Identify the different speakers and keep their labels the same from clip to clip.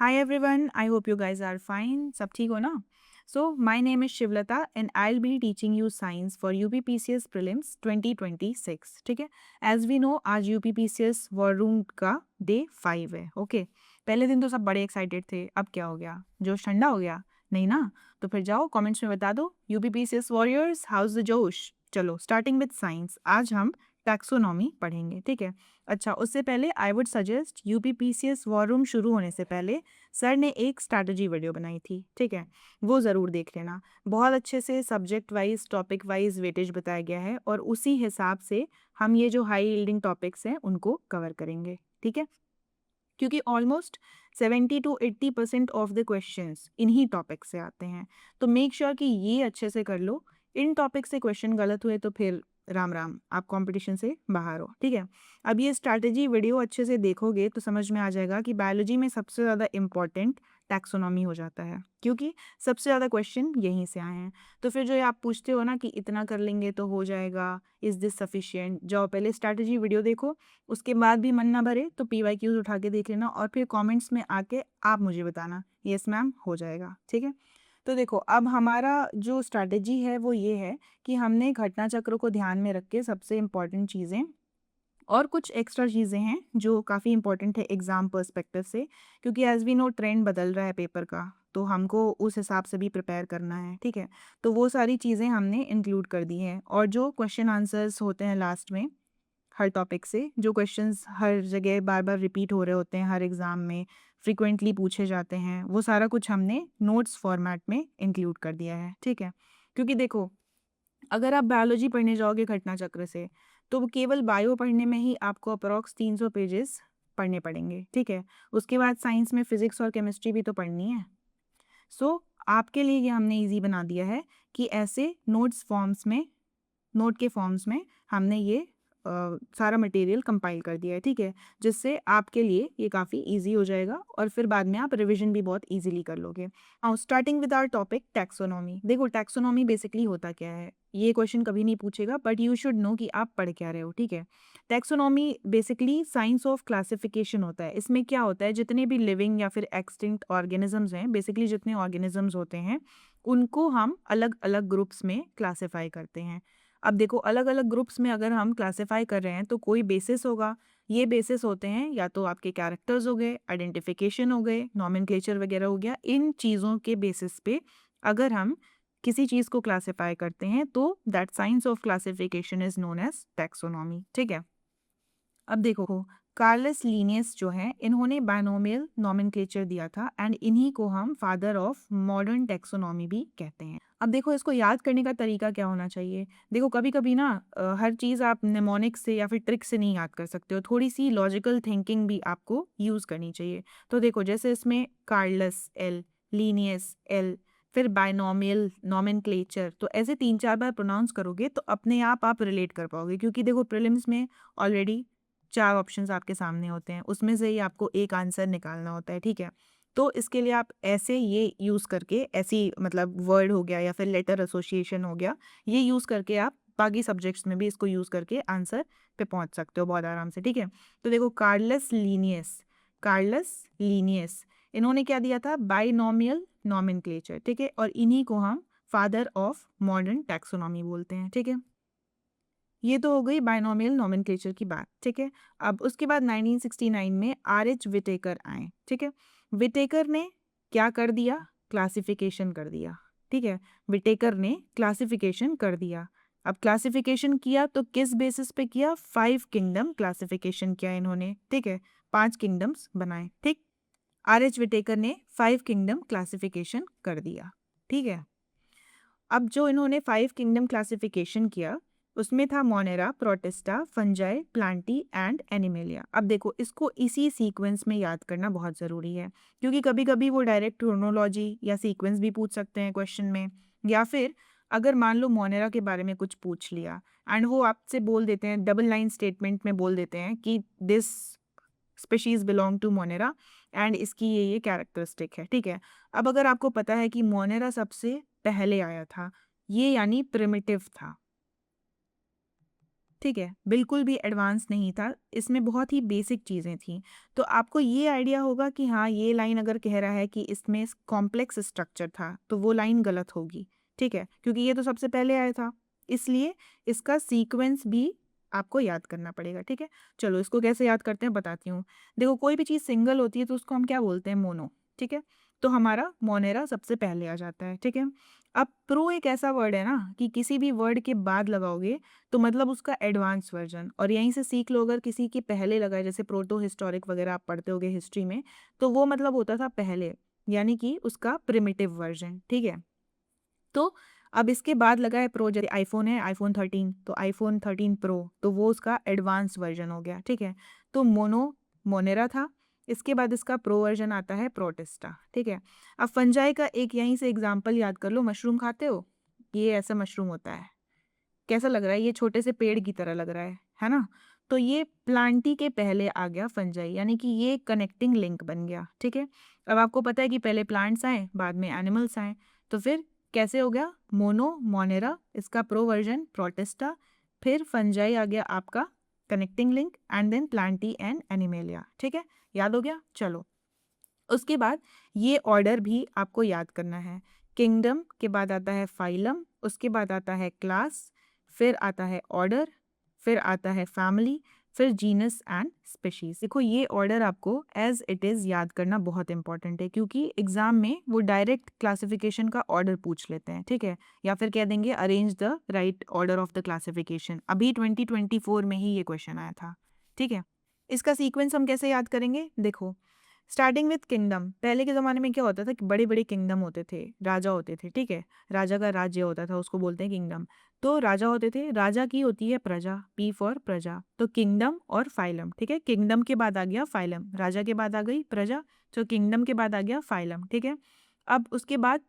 Speaker 1: Hi everyone, I hope you guys are fine. सब ठीक हो ना? So my name is Shivlata and I'll be teaching you science for UPPCS prelims 2026. ठीक है? As we know आज UPPCS war room का day 5 है. Okay? पहले दिन तो सब बड़े excited थे. अब क्या हो गया? जोश ठंडा हो गया? नहीं ना? तो फिर जाओ कमेंट्स में बता दो. UPPCS warriors, how's the जोश? चलो स्टार्टिंग विद साइंस. आज हम टैक्सोनॉमी पढ़ेंगे. ठीक है? अच्छा, उससे पहले I would suggest UPPCS war room शुरू होने से पहले सर ने एक स्ट्रैटेजी वीडियो बनाई थी. ठीक है, वो ज़रूर देख लेना. बहुत अच्छे से subject wise topic wise weightage बताया गया है और उसी हिसाब से हम ये जो हाई यील्डिंग टॉपिक्स हैं उनको कवर करेंगे. ठीक है, क्योंकि almost 70 to 80% of the questions इन्हीं टॉपिक से आते हैं. तो मेक श्योर कि ये अच्छे से कर लो. इन टॉपिक से क्वेश्चन गलत हुए तो फिर राम राम, आप कंपटीशन से बाहर हो. ठीक है, अब ये स्ट्रैटेजी वीडियो अच्छे से देखोगे तो समझ में आ जाएगा कि बायोलॉजी में सबसे ज़्यादा इम्पॉर्टेंट टैक्सोनॉमी हो जाता है, क्योंकि सबसे ज़्यादा क्वेश्चन यहीं से आए हैं. तो फिर जो ये आप पूछते हो ना कि इतना कर लेंगे तो हो जाएगा, इज़ दिस सफिशिएंट, जाओ पहले स्ट्रैटेजी वीडियो देखो. उसके बाद भी मन ना भरे तो PYQs उठा के देख लेना और फिर कमेंट्स में आके आप मुझे बताना यस मैम हो जाएगा. ठीक है, तो देखो अब हमारा जो स्ट्रैटेजी है वो ये है कि हमने घटना चक्र को ध्यान में रख के सबसे इम्पॉर्टेंट चीज़ें और कुछ एक्स्ट्रा चीज़ें हैं जो काफ़ी इंपॉर्टेंट है एग्ज़ाम पर्सपेक्टिव से, क्योंकि एज़ वी नो ट्रेंड बदल रहा है पेपर का, तो हमको उस हिसाब से भी प्रिपेयर करना है. ठीक है, तो वो सारी चीज़ें हमने इंक्लूड कर दी हैं. और जो क्वेश्चन आंसर्स होते हैं लास्ट में हर टॉपिक से, जो क्वेश्चंस हर जगह बार बार रिपीट हो रहे होते हैं, हर एग्ज़ाम में फ्रीक्वेंटली पूछे जाते हैं, वो सारा कुछ हमने नोट्स फॉर्मेट में इंक्लूड कर दिया है. ठीक है, क्योंकि देखो अगर आप बायोलॉजी पढ़ने जाओगे घटना चक्र से तो वो केवल बायो पढ़ने में ही आपको अप्रॉक्स 300 पेजेस पढ़ने पड़ेंगे. ठीक है, उसके बाद साइंस में फिजिक्स और केमिस्ट्री भी तो पढ़नी है. सो आपके लिए ये हमने इजी बना दिया है कि ऐसे नोट के फॉर्म्स में हमने ये सारा मटेरियल कंपाइल कर दिया है. ठीक है, जिससे आपके लिए ये काफ़ी इजी हो जाएगा और फिर बाद में आप रिवीजन भी बहुत इजीली कर लोगे. Now starting with our topic taxonomy. देखो टैक्सोनॉमी बेसिकली होता क्या है, ये क्वेश्चन कभी नहीं पूछेगा बट यू शुड नो कि आप पढ़ क्या रहे हो. ठीक है, taxonomy basically science of classification होता है. इसमें क्या होता है, जितने भी लिविंग या फिर एक्सटिंक्ट ऑर्गेनिजम्स हैं, बेसिकली जितने ऑर्गेनिजम्स होते हैं उनको हम अलग अलग ग्रुप्स में क्लासीफाई करते हैं. अब देखो अलग अलग ग्रुप्स में अगर हम क्लासीफाई कर रहे हैं तो कोई बेसिस होगा. ये बेसिस होते हैं या तो आपके कैरेक्टर्स हो गए, आइडेंटिफिकेशन हो गए, नॉमेनक्लेचर वगैरह हो गया. इन चीज़ों के बेसिस पे अगर हम किसी चीज़ को क्लासीफाई करते हैं तो that science of classification is known as taxonomy. ठीक है, अब देखो कार्लस लीनियस जो है इन्होंने बायनोमियल नॉमेनक्लेचर दिया था एंड इन्हीं को हम फादर ऑफ मॉडर्न टैक्सोनॉमी भी कहते हैं. अब देखो इसको याद करने का तरीका क्या होना चाहिए. देखो कभी कभी ना हर चीज़ आप निमोनिक से या फिर ट्रिक से नहीं याद कर सकते हो, थोड़ी सी लॉजिकल थिंकिंग भी आपको यूज़ करनी चाहिए. तो देखो जैसे इसमें कार्लस एल, लीनियस एल, फिर बायनोमियल नॉमेनक्लेचर, तो ऐसे 3-4 बार प्रोनाउंस करोगे तो अपने आप रिलेट कर पाओगे, क्योंकि देखो प्रीलिम्स में ऑलरेडी 4 ऑप्शंस आपके सामने होते हैं, उसमें से ही आपको एक आंसर निकालना होता है. ठीक है, तो इसके लिए आप ऐसे ये यूज़ करके, ऐसी मतलब वर्ड हो गया या फिर लेटर एसोसिएशन हो गया, ये यूज़ करके आप बाकी सब्जेक्ट्स में भी इसको यूज़ करके आंसर पे पहुंच सकते हो बहुत आराम से. ठीक है, तो देखो कार्लस लीनियस इन्होंने क्या दिया था, बाइनोमियल नॉमेनक्लेचर. ठीक है, और इन्हीं को हम फादर ऑफ मॉडर्न टैक्सोनॉमी बोलते हैं. ठीक है, ये तो हो गई बायनोमियल नॉमेनक्लेचर की बात. ठीक है, अब उसके बाद 1969 में RH विटेकर आए. ठीक है, विटेकर ने क्या कर दिया, क्लासिफिकेशन कर दिया. ठीक है, विटेकर ने क्लासिफिकेशन कर दिया. अब क्लासिफिकेशन किया तो किस बेसिस पे किया, 5 किंगडम क्लासिफिकेशन किया इन्होंने. ठीक है, 5 किंगडम्स बनाए. ठीक, RH विटेकर ने 5 किंगडम क्लासिफिकेशन कर दिया. ठीक है, अब जो इन्होंने 5 किंगडम क्लासिफिकेशन किया उसमें था Monera, protista, fungi, Plantae and animalia. अब देखो इसको इसी सीक्वेंस में याद करना बहुत ज़रूरी है, क्योंकि कभी कभी वो डायरेक्ट क्रोनोलॉजी या सीक्वेंस भी पूछ सकते हैं क्वेश्चन में, या फिर अगर मान लो मोनेरा के बारे में कुछ पूछ लिया एंड वो आपसे बोल देते हैं, डबल लाइन स्टेटमेंट में बोल देते हैं कि this species belong to Monera and इसकी ये कैरेक्टरिस्टिक है. ठीक है, अब अगर आपको पता है कि मोनेरा सबसे पहले आया था, ये यानी प्रिमिटिव था. ठीक है, बिल्कुल भी एडवांस नहीं था, इसमें बहुत ही बेसिक चीज़ें थी। तो आपको ये आइडिया होगा कि हाँ, ये लाइन अगर कह रहा है कि इसमें कॉम्प्लेक्स स्ट्रक्चर था, तो वो लाइन गलत होगी, ठीक है? क्योंकि ये तो सबसे पहले आया था, इसलिए इसका सीक्वेंस भी आपको याद करना पड़ेगा, ठीक है? चलो इसको कैसे याद करते हैं बताती हूँ। देखो कोई भी चीज़ सिंगल होती है तो उसको हम क्या बोलते हैं? मोनो, ठीक है? तो हमारा मोनेरा सबसे पहले आ जाता है, ठीक है? अब प्रो एक ऐसा वर्ड है ना कि किसी भी वर्ड के बाद लगाओगे तो मतलब उसका एडवांस वर्जन, और यहीं से सीख लो अगर किसी के पहले लगा है, जैसे प्रोटो हिस्टोरिक वगैरह आप पढ़ते होगे हिस्ट्री में, तो वो मतलब होता था पहले, यानी कि उसका प्रिमिटिव वर्जन, ठीक है? तो अब इसके बाद लगा है प्रो, जैसे आईफोन है आईफोन 13, तो आईफोन 13 प्रो, तो वो उसका एडवांस वर्जन हो गया, ठीक है? तो मोनेरा था, इसके बाद इसका प्रो वर्जन आता है प्रोटिस्टा, ठीक है? अब फंजाई का एक यहीं से एग्जाम्पल याद कर लो। मशरूम खाते हो? ये ऐसा मशरूम होता है, कैसा लग रहा है? ये छोटे से पेड़ की तरह लग रहा है ना? तो ये प्लांटी के पहले आ गया फंजाई, यानी कि ये कनेक्टिंग लिंक बन गया, ठीक है? अब आपको पता है कि पहले प्लांट्स आए, बाद में एनिमल्स आए, तो फिर कैसे हो गया? मोनेरा, इसका प्रो वर्जन प्रोटिस्टा, फिर फंजाई आ गया आपका connecting link, and then Plantae and Animalia, ठीक है? याद हो गया? चलो उसके बाद ये ऑर्डर भी आपको याद करना है। किंगडम के बाद आता है फाइलम, उसके बाद आता है क्लास, फिर आता है ऑर्डर, फिर आता है फैमिली, फिर जीनस एंड स्पीशीज। देखो ये ऑर्डर आपको एज इट इज़ याद करना बहुत इंपॉर्टेंट है, क्योंकि एग्जाम में वो डायरेक्ट क्लासिफिकेशन का ऑर्डर पूछ लेते हैं, ठीक है? या फिर कह देंगे arrange the right order of the classification. अभी 2024 में ही ये क्वेश्चन आया था, ठीक है? इसका सीक्वेंस हम कैसे याद करेंगे? देखो स्टार्टिंग विथ किंगडम, पहले के ज़माने में क्या होता था कि बड़े बड़े किंगडम होते थे, राजा होते थे, ठीक है? राजा का राज्य होता था, उसको बोलते हैं किंगडम। तो राजा होते थे, राजा की होती है प्रजा, पी फॉर प्रजा, तो किंगडम और फाइलम, ठीक है? किंगडम के बाद आ गया फाइलम, राजा के बाद आ गई प्रजा, तो किंगडम के बाद आ गया फाइलम, ठीक है? अब उसके बाद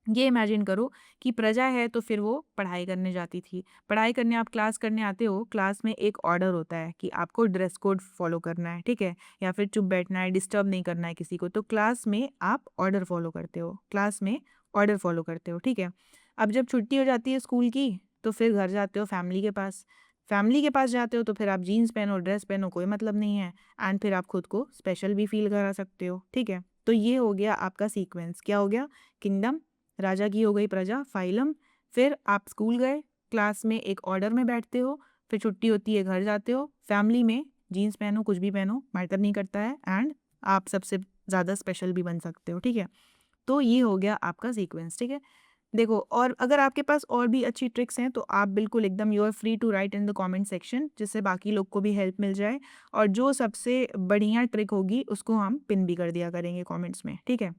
Speaker 1: ये इमेजिन करो कि प्रजा है तो फिर वो पढ़ाई करने जाती थी। पढ़ाई करने आप क्लास करने आते हो, क्लास में एक ऑर्डर होता है कि आपको ड्रेस कोड फॉलो करना है, ठीक है? या फिर चुप बैठना है, डिस्टर्ब नहीं करना है किसी को, तो क्लास में आप ऑर्डर फॉलो करते हो, क्लास में ऑर्डर फॉलो करते हो, ठीक है? अब जब छुट्टी हो जाती है स्कूल की, तो फिर घर जाते हो फैमिली के पास। फैमिली के पास जाते हो तो फिर आप जीन्स पहनो, ड्रेस पहनो, कोई मतलब नहीं है, एंड फिर आप खुद को स्पेशल भी फील करा सकते हो, ठीक है? तो ये हो गया आपका सीक्वेंस। क्या हो गया? किंगडम, राजा की हो गई प्रजा, फाइलम, फिर आप स्कूल गए, क्लास में एक ऑर्डर में बैठते हो, फिर छुट्टी होती है घर जाते हो, फैमिली में जीन्स पहनो, कुछ भी पहनो, मैटर नहीं करता है, एंड आप सबसे ज़्यादा स्पेशल भी बन सकते हो, ठीक है? तो ये हो गया आपका सीक्वेंस, ठीक है? देखो, और अगर आपके पास और भी अच्छी ट्रिक्स हैं तो आप बिल्कुल एकदम you are free to write in the comment section, जिससे बाकी लोग को भी हेल्प मिल जाए, और जो सबसे बढ़िया ट्रिक होगी उसको हम पिन भी कर दिया करेंगे कमेंट्स में, ठीक है?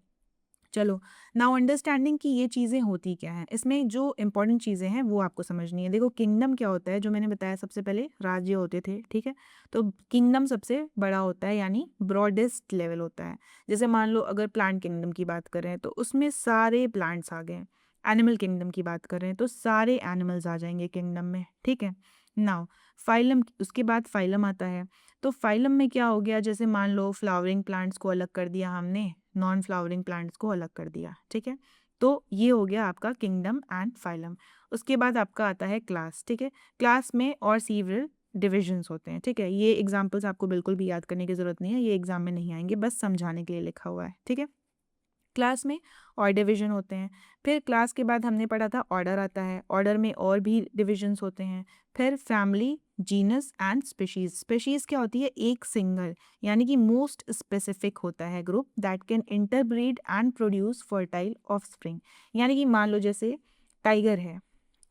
Speaker 1: चलो, नाउ अंडरस्टैंडिंग कि ये चीज़ें होती क्या हैं, इसमें जो इंपॉर्टेंट चीज़ें हैं वो आपको समझनी है। देखो किंगडम क्या होता है, जो मैंने बताया सबसे पहले राज्य होते थे, ठीक है? तो किंगडम सबसे बड़ा होता है, यानी ब्रॉडेस्ट लेवल होता है। जैसे मान लो अगर प्लांट किंगडम की बात करें तो उसमें सारे प्लांट्स आ गए। एनिमल किंगडम की बात करें तो सारे एनिमल्स आ जाएंगे किंगडम में, ठीक है? नाउ फाइलम, उसके बाद फाइलम आता है। तो फाइलम में क्या हो गया, जैसे मान लो फ्लावरिंग प्लांट्स को अलग कर दिया हमने, नॉन फ्लावरिंग प्लांट्स को अलग कर दिया, ठीक है? तो ये हो गया आपका किंगडम एंड फाइलम। उसके बाद आपका आता है क्लास, ठीक है? क्लास में और सीवरल डिविजन्स होते हैं, ठीक है? ये एग्जांपल्स आपको बिल्कुल भी याद करने की ज़रूरत नहीं है, ये एग्जाम में नहीं आएंगे, बस समझाने के लिए लिखा हुआ है, ठीक है? क्लास में और डिवीजन होते हैं। फिर क्लास के बाद हमने पढ़ा था ऑर्डर आता है, ऑर्डर में और भी डिविजन्स होते हैं। फिर family, genus and species. Species क्या होती है? एक सिंगल, यानी कि मोस्ट स्पेसिफिक होता है group that can interbreed and produce fertile offspring. यानी कि मान लो जैसे टाइगर है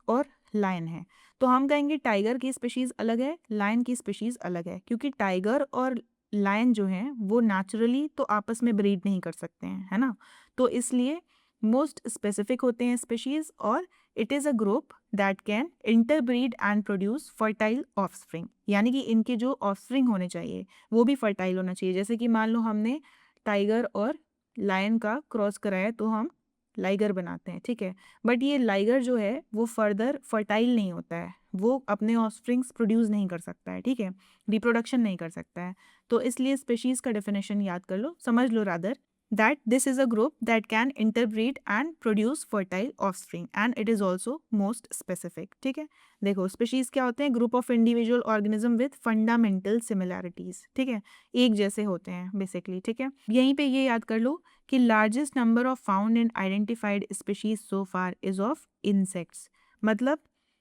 Speaker 1: और लायन है, तो हम कहेंगे टाइगर की स्पीशीज़ अलग है, लायन की स्पीशीज़ अलग है, क्योंकि टाइगर और लायन जो हैं वो नेचुरली तो आपस में ब्रीड नहीं कर सकते हैं, है ना? तो इसलिए मोस्ट स्पेसिफिक होते हैं स्पीशीज़, और it is a group that can interbreed and produce fertile offspring. यानी कि इनके जो ऑफस्प्रिंग होने चाहिए वो भी फर्टाइल होना चाहिए। जैसे कि मान लो हमने टाइगर और लायन का क्रॉस कराया तो हम लाइगर बनाते हैं, ठीक है? बट ये लाइगर जो है वो फर्दर फर्टाइल नहीं होता है, वो अपने ऑफस्प्रिंग्स प्रोड्यूस नहीं कर सकता है, ठीक है? रिप्रोडक्शन नहीं कर सकता है। तो इसलिए स्पीशीज़ का डेफिनेशन याद कर लो, समझ लो rather. that this is a group that can interbreed and produce fertile offspring and it is also most specific. ठीक है, देखो स्पीशीज क्या होते हैं, group of individual organism with fundamental similarities, ठीक है, एक जैसे होते हैं बेसिकली, ठीक है। यहीं पे ये याद कर लो कि largest number of found and identified species so far is of insects, मतलब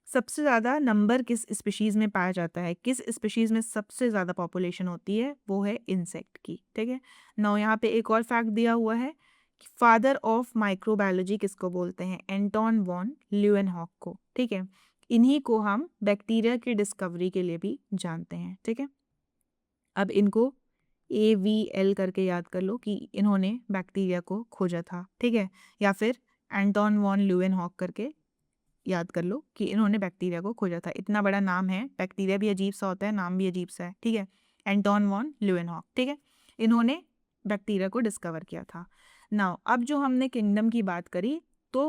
Speaker 1: सबसे ज़्यादा नंबर किस स्पीशीज़ में पाया जाता है, किस स्पीशीज़ में सबसे ज़्यादा पॉपुलेशन होती है, वो है इंसेक्ट की, ठीक है। नौ यहाँ पे एक और फैक्ट दिया हुआ है कि फादर ऑफ माइक्रोबायोलॉजी किसको बोलते हैं, एंटोन वॉन ल्यूएनहॉक को, ठीक है। इन्हीं को हम बैक्टीरिया की डिस्कवरी के लिए भी जानते हैं, ठीक है। अब इनको AVL करके याद कर लो कि इन्होंने बैक्टीरिया को खोजा था, ठीक है, या फिर एंटोन वॉन ल्यूएनहॉक करके याद कर लो कि इन्होंने बैक्टीरिया को खोजा था। इतना बड़ा नाम है, बैक्टीरिया भी अजीब सा होता है, नाम भी अजीब सा है, ठीक है। एंटोन वॉन ल्यूएनहॉक, ठीक है, इन्होंने बैक्टीरिया को डिस्कवर किया था। नाउ अब जो हमने किंगडम की बात करी तो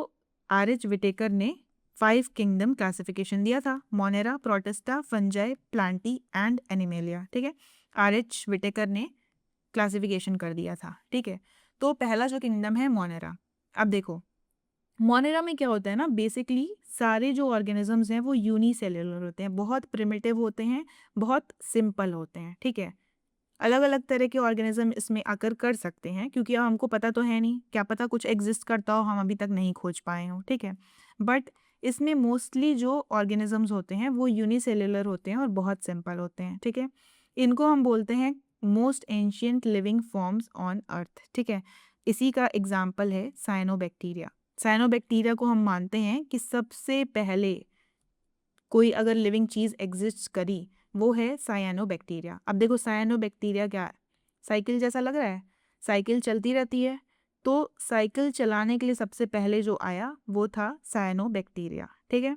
Speaker 1: RH विटेकर ने 5 किंगडम क्लासिफिकेशन दिया था, Monera, protista, fungi, Plantae and Animalia, ठीक है। RH विटेकर ने क्लासिफिकेशन कर दिया था, ठीक है। तो पहला जो किंगडम है मोनेरा। अब देखो मोनेरा में क्या होता है ना, बेसिकली सारे जो ऑर्गेनिजम्स हैं वो यूनिसेल्युलर होते हैं, बहुत प्रिमिटिव होते हैं, बहुत सिंपल होते हैं, ठीक है। अलग अलग तरह के ऑर्गेनिज्म इसमें आकर कर सकते हैं क्योंकि अब हमको पता तो है नहीं, क्या पता कुछ एग्जिस्ट करता हो, हम अभी तक नहीं खोज पाए हों, ठीक है। बट इसमें मोस्टली जो ऑर्गेनिजम्स होते हैं वो यूनिसेल्युलर होते हैं और बहुत सिंपल होते हैं, ठीक है। इनको हम बोलते हैं most ancient living forms on earth, ठीक है। इसी का एग्जाम्पल है साइनोबैक्टीरिया। साइनोबैक्टीरिया को हम मानते हैं कि सबसे पहले कोई अगर लिविंग चीज़ एग्जिस्ट करी वो है साइनोबैक्टीरिया। अब देखो साइनोबैक्टीरिया क्या है, साइकिल जैसा लग रहा है, साइकिल चलती रहती है, तो साइकिल चलाने के लिए सबसे पहले जो आया वो था साइनोबैक्टीरिया, ठीक है।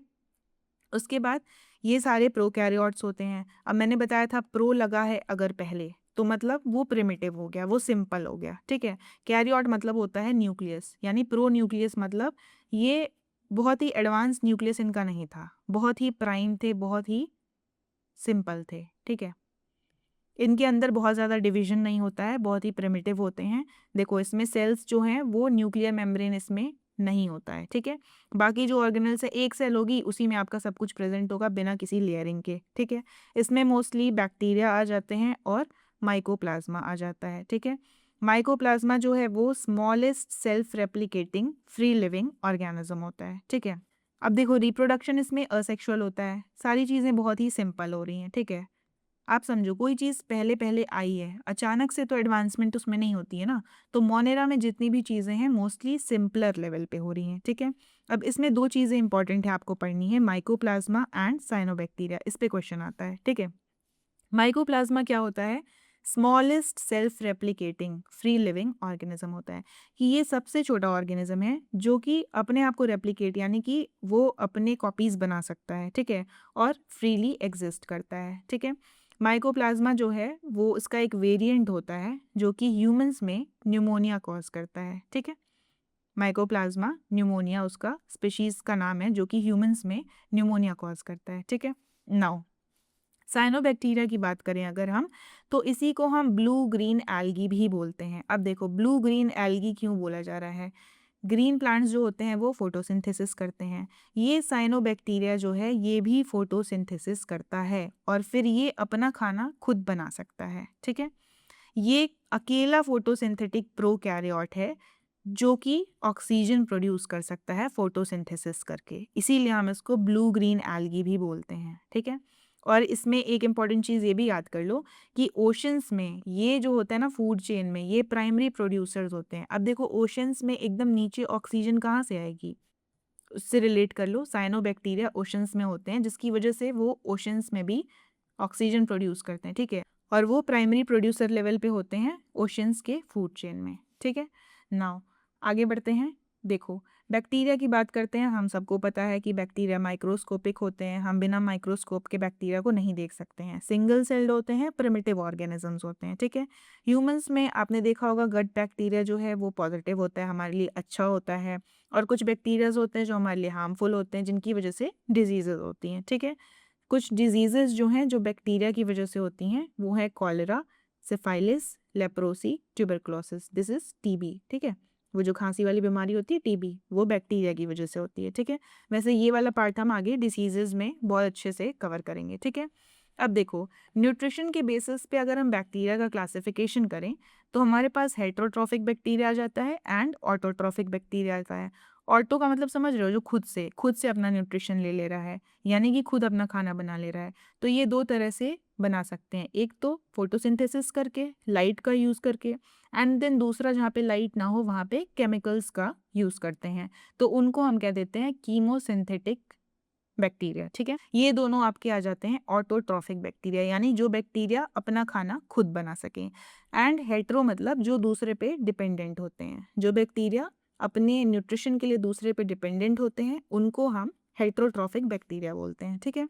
Speaker 1: उसके बाद ये सारे प्रोकैरियोट्स होते हैं। अब मैंने बताया था प्रो लगा है अगर पहले तो मतलब वो प्रिमिटिव हो गया, वो सिंपल हो गया, ठीक है। कैरियोट मतलब होता है न्यूक्लियस, यानी प्रो न्यूक्लियस मतलब ये बहुत ही एडवांस न्यूक्लियस इनका नहीं था, बहुत ही प्राइम थे, बहुत ही सिंपल थे, ठीक है। इनके अंदर बहुत ज़्यादा डिवीजन नहीं होता है, बहुत ही प्रिमिटिव होते हैं। देखो इसमें सेल्स जो हैं वो न्यूक्लियर मेम्ब्रेन इसमें नहीं होता है, ठीक है। बाकी जो ऑर्गेनल्स है एक सेल होगी उसी में आपका सब कुछ प्रेजेंट होगा बिना किसी लेयरिंग के, ठीक है। इसमें मोस्टली बैक्टीरिया आ जाते हैं और माइकोप्लाज्मा आ जाता है, ठीक है। माइकोप्लाज्मा जो है वो smallest self replicating free living organism होता है, ठीक है। अब देखो रिप्रोडक्शन इसमें असेक्सुअल होता है, सारी चीज़ें बहुत ही सिंपल हो रही हैं, ठीक है। आप समझो कोई चीज़ पहले पहले आई है, अचानक से तो एडवांसमेंट उसमें नहीं होती है ना, तो मोनेरा में जितनी भी चीज़ें हैं मोस्टली सिंपलर लेवल पे हो रही हैं, ठीक है। अब इसमें दो चीज़ें इंपॉर्टेंट है आपको पढ़नी है, माइकोप्लाज्मा एंड साइनोबैक्टीरिया, इस पे क्वेश्चन आता है, ठीक है। माइकोप्लाज्मा क्या होता है, smallest self replicating free living organism होता है, कि ये सबसे छोटा ऑर्गेनिज्म है जो कि अपने आप को रेप्लिकेट यानी कि वो अपने कॉपीज़ बना सकता है, ठीक है, और फ्रीली एग्जिस्ट करता है, ठीक है। माइकोप्लाज्मा जो है वो इसका एक वेरिएंट होता है जो कि ह्यूमंस में न्यूमोनिया कॉज करता है, ठीक है। माइकोप्लाज्मा न्यूमोनिया उसका स्पीशीज़ का नाम है जो कि ह्यूमंस में न्यूमोनिया कॉज करता है, ठीक है। नाउ साइनोबैक्टीरिया की बात करें अगर हम, तो इसी को हम ब्लू ग्रीन एल्गी भी बोलते हैं। अब देखो ब्लू ग्रीन एल्गी क्यों बोला जा रहा है, ग्रीन प्लांट्स जो होते हैं वो फोटोसिंथेसिस करते हैं, ये साइनोबैक्टीरिया जो है ये भी फोटोसिंथेसिस करता है और फिर ये अपना खाना खुद बना सकता है, ठीक है। ये अकेला फोटोसिंथेटिक प्रोकैरियोट है जो कि ऑक्सीजन प्रोड्यूस कर सकता है फोटोसिंथेसिस करके, इसीलिए हम इसको ब्लू ग्रीन एल्गी भी बोलते हैं, ठीक है। और इसमें एक इम्पॉर्टेंट चीज़ ये भी याद कर लो कि ओशंस में ये जो होता है ना फूड चेन में ये प्राइमरी प्रोड्यूसर्स होते हैं। अब देखो ओशंस में एकदम नीचे ऑक्सीजन कहाँ से आएगी, उससे रिलेट कर लो, साइनोबैक्टीरिया ओशंस में होते हैं जिसकी वजह से वो ओशंस में भी ऑक्सीजन प्रोड्यूस करते हैं, ठीक है। और वो प्राइमरी प्रोड्यूसर लेवल पे होते हैं ओशंस के फूड चेन में, ठीक है। नाउ आगे बढ़ते हैं, देखो बैक्टीरिया की बात करते हैं। हम सबको पता है कि बैक्टीरिया माइक्रोस्कोपिक होते हैं, हम बिना माइक्रोस्कोप के बैक्टीरिया को नहीं देख सकते हैं, सिंगल सेल्ड होते हैं, प्रिमिटिव ऑर्गेनिजम्स होते हैं, ठीक है। ह्यूमंस में आपने देखा होगा गट बैक्टीरिया जो है वो पॉजिटिव होता है, हमारे लिए अच्छा होता है, और कुछ बैक्टीरियाज होते हैं जो हमारे लिए हार्मफुल होते हैं जिनकी वजह से डिजीजेज होती हैं, ठीक है। कुछ डिजीजेज जो हैं जो बैक्टीरिया की वजह से होती हैं वो है cholera, syphilis, leprosy, tuberculosis, this is TB, ठीक है। वो जो खांसी वाली बीमारी होती है टीबी, वो बैक्टीरिया की वजह से होती है, ठीक है। वैसे ये वाला पार्ट हम आगे डिसीजेज में बहुत अच्छे से कवर करेंगे, ठीक है। अब देखो, न्यूट्रिशन के बेसिस पे अगर हम बैक्टीरिया का क्लासिफिकेशन करें तो हमारे पास हेटरोट्रॉफिक बैक्टीरिया आ जाता है एंड ऑटोट्रॉफिक बैक्टीरिया आता है। ऑटो का मतलब समझ रहे हो, जो खुद से अपना न्यूट्रिशन ले रहा है, यानी कि खुद अपना खाना बना ले रहा है। तो ये दो तरह से बना सकते हैं, एक तो फोटोसिंथेसिस करके, लाइट का यूज़ करके, एंड देन दूसरा जहाँ पे लाइट ना हो वहाँ पे केमिकल्स का यूज़ करते हैं, तो उनको हम कह देते हैं कीमोसिंथेटिक बैक्टीरिया, ठीक है। ये दोनों आपके आ जाते हैं ऑटोट्रॉफिक बैक्टीरिया, यानी जो बैक्टीरिया अपना खाना खुद बना सकें, एंड हेट्रो मतलब जो दूसरे पे डिपेंडेंट होते हैं। जो बैक्टीरिया अपने न्यूट्रिशन के लिए दूसरे पे डिपेंडेंट होते हैं उनको हम हेट्रोट्रॉफिक बैक्टीरिया बोलते हैं, ठीक है।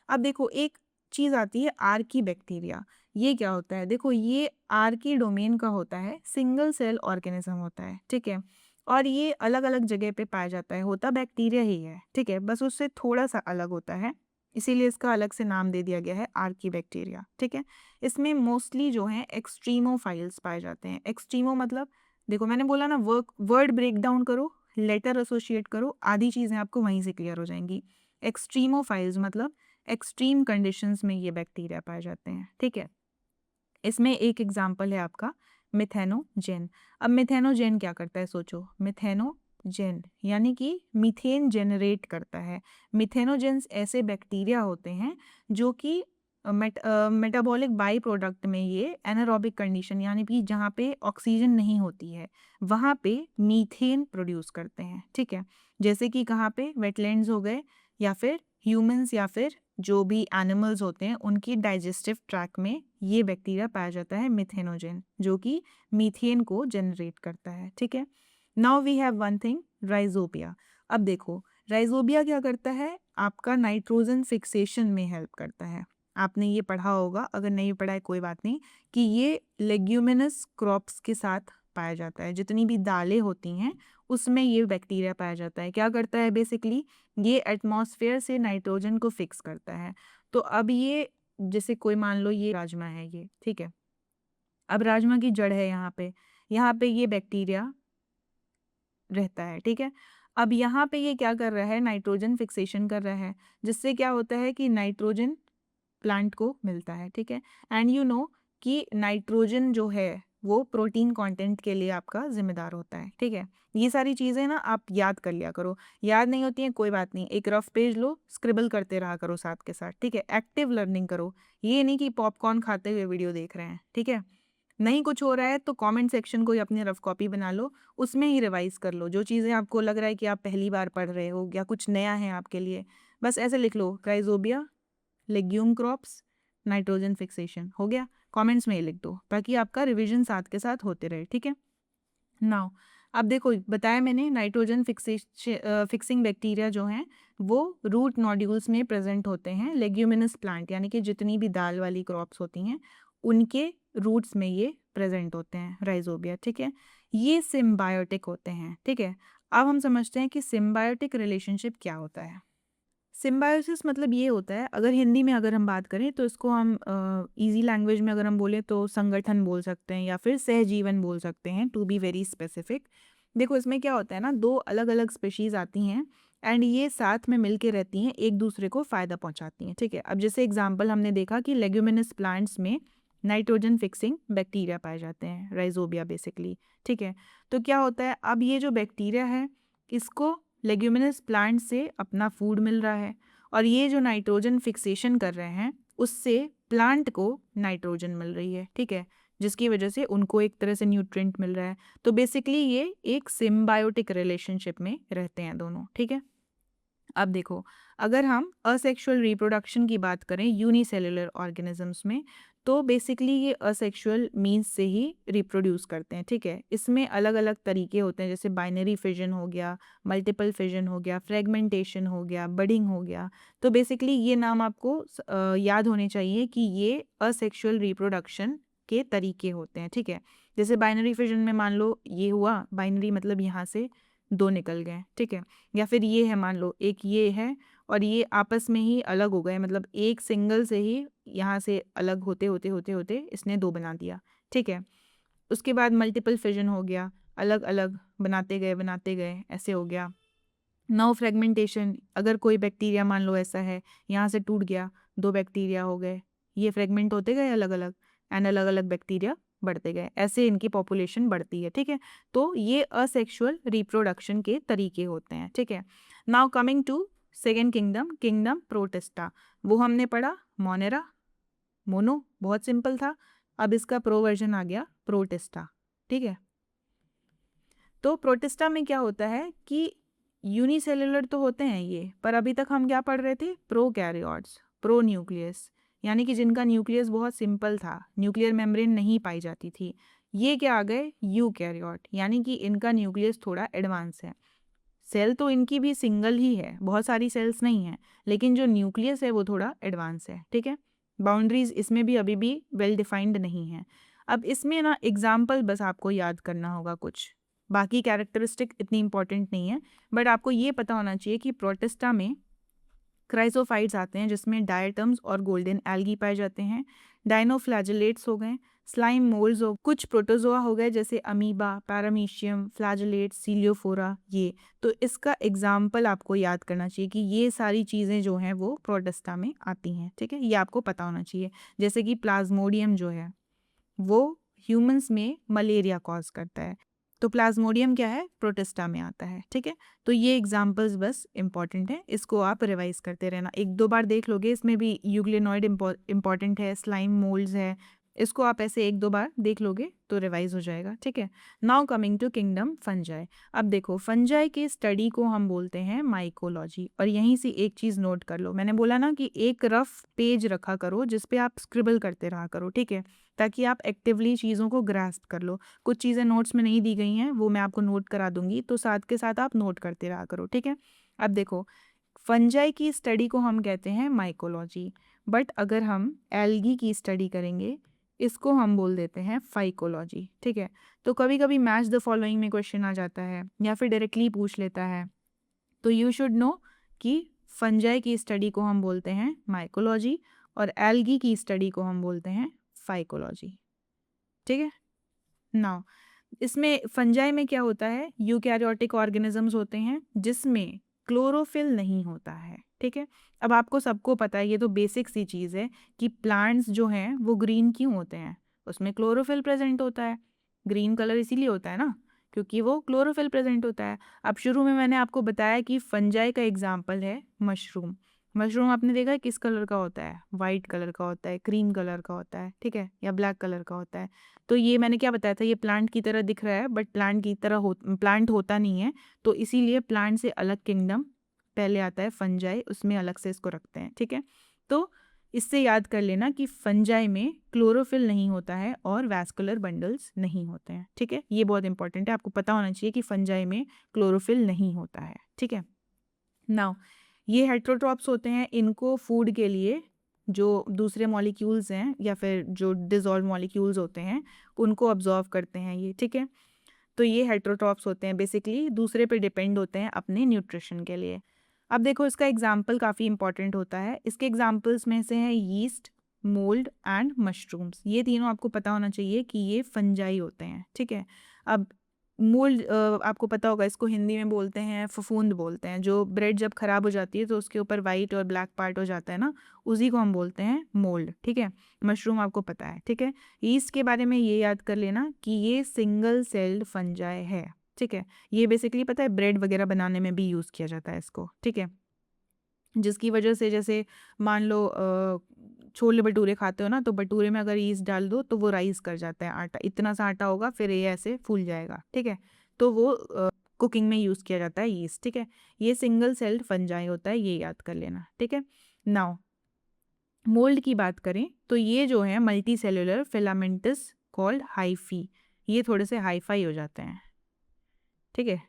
Speaker 1: अब देखो, एक चीज़ आती है आर्की बैक्टीरिया। ये क्या होता है? देखो, ये आर्की डोमेन का होता है, सिंगल सेल ऑर्गेनिज्म होता है, ठीक है। और ये अलग अलग जगह पे पाया जाता है, होता बैक्टीरिया ही है, ठीक है, बस उससे थोड़ा सा अलग होता है, इसीलिए इसका अलग से नाम दे दिया गया है आर्की बैक्टीरिया, ठीक है। इसमें मोस्टली जो है एक्सट्रीमोफाइल्स पाए जाते हैं। एक्सट्रीमो मतलब, देखो मैंने बोला ना, वर्ड ब्रेक डाउन करो, लेटर एसोसिएट करो, आधी चीज़ें आपको वहीं से क्लियर हो जाएंगी। एक्सट्रीमोफाइल्स मतलब एक्सट्रीम कंडीशंस में ये बैक्टीरिया पाए जाते हैं, ठीक है। इसमें एक एग्जाम्पल है आपका मिथेनोजेन। अब मिथेनोजेन क्या करता है, सोचो, मिथेनोजेन यानी कि मीथेन जनरेट करता है। मिथेनोजेंस ऐसे बैक्टीरिया होते हैं जो कि मेटाबॉलिक बाई प्रोडक्ट में ये एनारोबिक कंडीशन, यानी कि जहाँ पे ऑक्सीजन नहीं होती है वहाँ पे मीथेन प्रोड्यूस करते हैं, ठीक है। जैसे कि कहाँ पे, वेटलैंड्स हो गए, या फिर ह्यूमंस, या फिर जो भी एनिमल्स होते हैं उनकी डाइजेस्टिव ट्रैक में ये बैक्टीरिया पाया जाता है मिथेनोजेन, जो कि मीथेन को जनरेट करता है, ठीक है। Now we have one thing, Rhizobia. अब देखो, राइजोबिया क्या करता है, आपका नाइट्रोजन फिक्सेशन में हेल्प करता है। आपने ये पढ़ा होगा, अगर नहीं पढ़ा है कोई बात नहीं, कि ये लेग्यूमिनस क्रॉप्स के साथ पाया जाता है। जितनी भी दालें होती हैं उसमें ये बैक्टीरिया पाया जाता है। क्या करता है बेसिकली, ये एटमॉस्फेयर से नाइट्रोजन को फिक्स करता है। तो अब ये, जैसे कोई मान लो ये राजमा है ये, ठीक है। अब राजमा की जड़ है यहाँ पे ये बैक्टीरिया रहता है, ठीक है। अब यहाँ पे ये क्या कर रहा है, नाइट्रोजन फिक्सेशन कर रहा है, जिससे क्या होता है कि नाइट्रोजन प्लांट को मिलता है, ठीक है। एंड यू नो कि नाइट्रोजन जो है वो प्रोटीन कंटेंट के लिए आपका जिम्मेदार होता है, ठीक है। ये सारी चीज़ें ना आप याद कर लिया करो, याद नहीं होती हैं कोई बात नहीं, एक रफ पेज लो, स्क्रिबल करते रहा करो साथ के साथ, ठीक है। एक्टिव लर्निंग करो, ये नहीं कि पॉपकॉर्न खाते हुए वीडियो देख रहे हैं, ठीक है। नहीं कुछ हो रहा है तो कमेंट सेक्शन को ही अपनी रफ कॉपी बना लो, उसमें ही रिवाइज कर लो, जो चीज़ें आपको लग रहा है कि आप पहली बार पढ़ रहे हो या कुछ नया है आपके लिए, बस ऐसे लिख लो, rhizobia, legume crops, nitrogen fixation, हो गया। कमेंट्स में ही लिख दो ताकि आपका रिवीजन साथ के साथ होते रहे, ठीक है। नाउ अब देखो, बताया मैंने नाइट्रोजन फिक्सिंग बैक्टीरिया जो हैं वो रूट नोड्यूल्स में प्रेजेंट होते हैं। लेग्यूमिनस प्लांट यानी कि जितनी भी दाल वाली क्रॉप्स होती हैं उनके रूट्स में ये प्रेजेंट होते हैं, राइजोबिया, ठीक है। ये सिम्बायोटिक होते हैं, ठीक है। अब हम समझते हैं कि सिम्बायोटिक रिलेशनशिप क्या होता है। सिम्बायोसिस मतलब ये होता है, अगर हिंदी में अगर हम बात करें तो इसको हम इजी लैंग्वेज में अगर हम बोले तो संगठन बोल सकते हैं या फिर सहजीवन बोल सकते हैं, टू बी वेरी स्पेसिफिक। देखो इसमें क्या होता है ना, दो अलग अलग स्पीशीज़ आती हैं एंड ये साथ में मिल के रहती हैं, एक दूसरे को फ़ायदा पहुंचाती हैं, ठीक है। अब जैसे एग्जांपल हमने देखा कि लेग्यूमिनस प्लांट्स में नाइट्रोजन फिक्सिंग बैक्टीरिया पाए जाते हैं, राइजोबिया बेसिकली, ठीक है। तो क्या होता है, अब ये जो बैक्टीरिया है इसको लेग्यूमिनस प्लांट से अपना फूड मिल रहा है, और ये जो नाइट्रोजन फिक्सेशन कर रहे हैं उससे प्लांट को नाइट्रोजन मिल रही है, ठीक है, जिसकी वजह से उनको एक तरह से न्यूट्रिएंट मिल रहा है। तो बेसिकली ये एक सिम्बायोटिक रिलेशनशिप में रहते हैं दोनों, ठीक है। अब देखो, अगर हम असेक्सुअल रिप्रोडक्शन की बात करें यूनिसेलुलर ऑर्गेनिजम्स में, तो बेसिकली ये असेक्सुअल मीन्स से ही रिप्रोड्यूस करते हैं, ठीक है। इसमें अलग अलग तरीके होते हैं, जैसे बाइनरी फिजन हो गया, मल्टीपल फिजन हो गया, फ्रेगमेंटेशन हो गया, बडिंग हो गया। तो बेसिकली ये नाम आपको याद होने चाहिए कि ये असेक्सुअल रिप्रोडक्शन के तरीके होते हैं, ठीक है। जैसे बाइनरी फिजन में मान लो ये हुआ, बाइनरी मतलब यहाँ से दो निकल गए, ठीक है। या फिर ये है, मान लो एक ये है और ये आपस में ही अलग हो गए, मतलब एक सिंगल से ही यहाँ से अलग होते होते होते होते इसने दो बना दिया, ठीक है। उसके बाद मल्टीपल फिजन हो गया, अलग अलग बनाते गए ऐसे हो गया। नाउ फ्रेगमेंटेशन, अगर कोई बैक्टीरिया मान लो ऐसा है, यहाँ से टूट गया, 2 बैक्टीरिया हो गए, ये फ्रेगमेंट होते गए अलग अलग, एंड अलग अलग बैक्टीरिया बढ़ते गए, ऐसे इनकी पॉपुलेशन बढ़ती है। ठीक है, तो ये असेक्सुअल रिप्रोडक्शन के तरीके होते हैं। ठीक है, now coming to second kingdom, kingdom Protista, वो हमने पढ़ा मोनेरा, मोनो बहुत सिंपल था। अब इसका प्रो वर्जन आ गया प्रोटिस्टा। ठीक है, तो प्रोटिस्टा में क्या होता है कि यूनिसेलुलर तो होते हैं ये, पर अभी तक हम क्या पढ़ रहे थे, प्रोकैरियोट्स, प्रो न्यूक्लियस, यानी कि जिनका न्यूक्लियस बहुत सिंपल था, न्यूक्लियर मेम्ब्रेन नहीं पाई जाती थी। ये क्या आ गए, यूकैरियोट, यानी कि इनका न्यूक्लियस थोड़ा एडवांस है। सेल तो इनकी भी सिंगल ही है, बहुत सारी सेल्स नहीं है, लेकिन जो न्यूक्लियस है वो थोड़ा एडवांस है। ठीक है, बाउंड्रीज इसमें भी अभी भी वेल डिफाइंड नहीं है। अब इसमें ना एग्जाम्पल बस आपको याद करना होगा कुछ, बाकी कैरेक्टरिस्टिक इतनी इंपॉर्टेंट नहीं है, बट आपको ये पता होना चाहिए कि प्रोटिस्टा में क्राइसोफाइट्स आते हैं जिसमें डायटम्स और गोल्डन एल्गी पाए जाते हैं, डाइनोफ्लैजेलेट्स हो गए, स्लाइम मोल्ड्स हो, कुछ प्रोटोजोआ हो गए जैसे अमीबा, पैरामीशियम, फ्लैजेलेट्स, सीलियोफोरा, ये तो इसका एग्जाम्पल आपको याद करना चाहिए कि ये सारी चीज़ें जो हैं वो प्रोटिस्टा में आती हैं। ठीक है, ये आपको पता होना चाहिए। जैसे कि प्लाज्मोडियम जो है वो ह्यूमंस में मलेरिया कॉज करता है, तो प्लाज्मोडियम क्या है, प्रोटिस्टा में आता है। ठीक है, तो ये एग्जांपल्स बस इंपॉर्टेंट है, इसको आप रिवाइज करते रहना, 1-2 बार देख लोगे, इसमें भी यूग्लिनॉइड इंपॉर्टेंट है, स्लाइम मोल्ड्स है, इसको आप ऐसे 1-2 बार देख लोगे तो रिवाइज हो जाएगा। ठीक है, now coming to kingdom Fungi. अब देखो फंजाई के स्टडी को हम बोलते हैं माइकोलॉजी, और यहीं से एक चीज़ नोट कर लो, मैंने बोला ना कि एक रफ पेज रखा करो जिस पे आप स्क्रिबल करते रहा करो। ठीक है, ताकि आप एक्टिवली चीज़ों को ग्रास्प कर लो। कुछ चीज़ें नोट्स में नहीं दी गई हैं, वो मैं आपको नोट करा दूंगी, तो साथ के साथ आप नोट करते रहा करो। ठीक है, अब देखो फंजाई की स्टडी को हम कहते हैं माइकोलॉजी, बट अगर हम एल्गी की स्टडी करेंगे इसको हम बोल देते हैं फाइकोलॉजी। ठीक है, तो कभी कभी मैच द फॉलोइंग में क्वेश्चन आ जाता है या फिर डायरेक्टली पूछ लेता है, तो यू शुड नो कि फंजाई की स्टडी को हम बोलते हैं माइकोलॉजी और एल्गी की स्टडी को हम बोलते हैं फाइकोलॉजी। ठीक है, नाउ इसमें फंजाई में क्या होता है, यूकैरियोटिक ऑर्गेनिजम्स होते हैं जिसमें क्लोरोफिल नहीं होता है। ठीक है, अब आपको सबको पता है, ये तो बेसिक सी चीज़ है कि प्लांट्स जो हैं वो ग्रीन क्यों होते हैं, उसमें क्लोरोफिल प्रेजेंट होता है। ग्रीन कलर इसीलिए होता है ना, क्योंकि वो क्लोरोफिल प्रेजेंट होता है। अब शुरू में मैंने आपको बताया कि फंजाई का एग्जाम्पल है मशरूम। मशरूम आपने देखा है किस कलर का होता है, वाइट कलर का होता है, क्रीम कलर का होता है, ठीक है, या ब्लैक कलर का होता है। तो ये मैंने क्या बताया था, ये प्लांट की तरह दिख रहा है बट प्लांट की तरह प्लांट होता नहीं है, तो इसीलिए प्लांट से अलग किंगडम पहले आता है फंजाई, उसमें अलग से इसको रखते हैं। ठीक है, तो इससे याद कर लेना कि फंजाई में क्लोरोफिल नहीं होता है और वैस्कुलर बंडल्स नहीं होते हैं। ठीक है, ये बहुत इंपॉर्टेंट है, आपको पता होना चाहिए कि फंजाई में क्लोरोफिल नहीं होता है। ठीक है, नाउ ये हेट्रोट्रॉप्स होते हैं, इनको फूड के लिए जो दूसरे मॉलिक्यूल्स हैं या फिर जो डिजॉल्व मॉलिक्यूल्स होते हैं उनको अब्जॉर्व करते हैं ये। ठीक है, तो ये हेट्रोट्रॉप्स होते हैं, बेसिकली दूसरे पे डिपेंड होते हैं अपने न्यूट्रिशन के लिए। अब देखो इसका एग्जाम्पल काफ़ी इंपॉर्टेंट होता है, इसके एग्जाम्पल्स में से हैं यीस्ट, मोल्ड एंड मशरूम्स। ये तीनों आपको पता होना चाहिए कि ये फंजाई होते हैं। ठीक है, अब मोल्ड आपको पता होगा, इसको हिंदी में बोलते हैं फफूंद बोलते हैं, जो ब्रेड जब ख़राब हो जाती है तो उसके ऊपर वाइट और ब्लैक पार्ट हो जाता है ना, उसी को हम बोलते हैं मोल्ड। ठीक है, मशरूम आपको पता है। ठीक है, ईस्ट के बारे में ये याद कर लेना कि ये सिंगल सेल्ड फंजाई है। ठीक है, ये बेसिकली पता है ब्रेड वगैरह बनाने में भी यूज़ किया जाता है इसको। ठीक है, जिसकी वजह से जैसे मान लो छोले भटूरे खाते हो ना, तो भटूरे में अगर ईस्ट डाल दो तो वो राइस कर जाता है आटा, इतना सा आटा होगा फिर ये ऐसे फूल जाएगा। ठीक है, तो वो कुकिंग में यूज़ किया जाता है ईस्ट। ठीक है, ये सिंगल सेल्ड फंजाई होता है, ये याद कर लेना। ठीक है, नाउ मोल्ड की बात करें तो ये जो है multi cellular filamentous called hyphae, ये थोड़े से हाईफाई हो जाते हैं। ठीक है,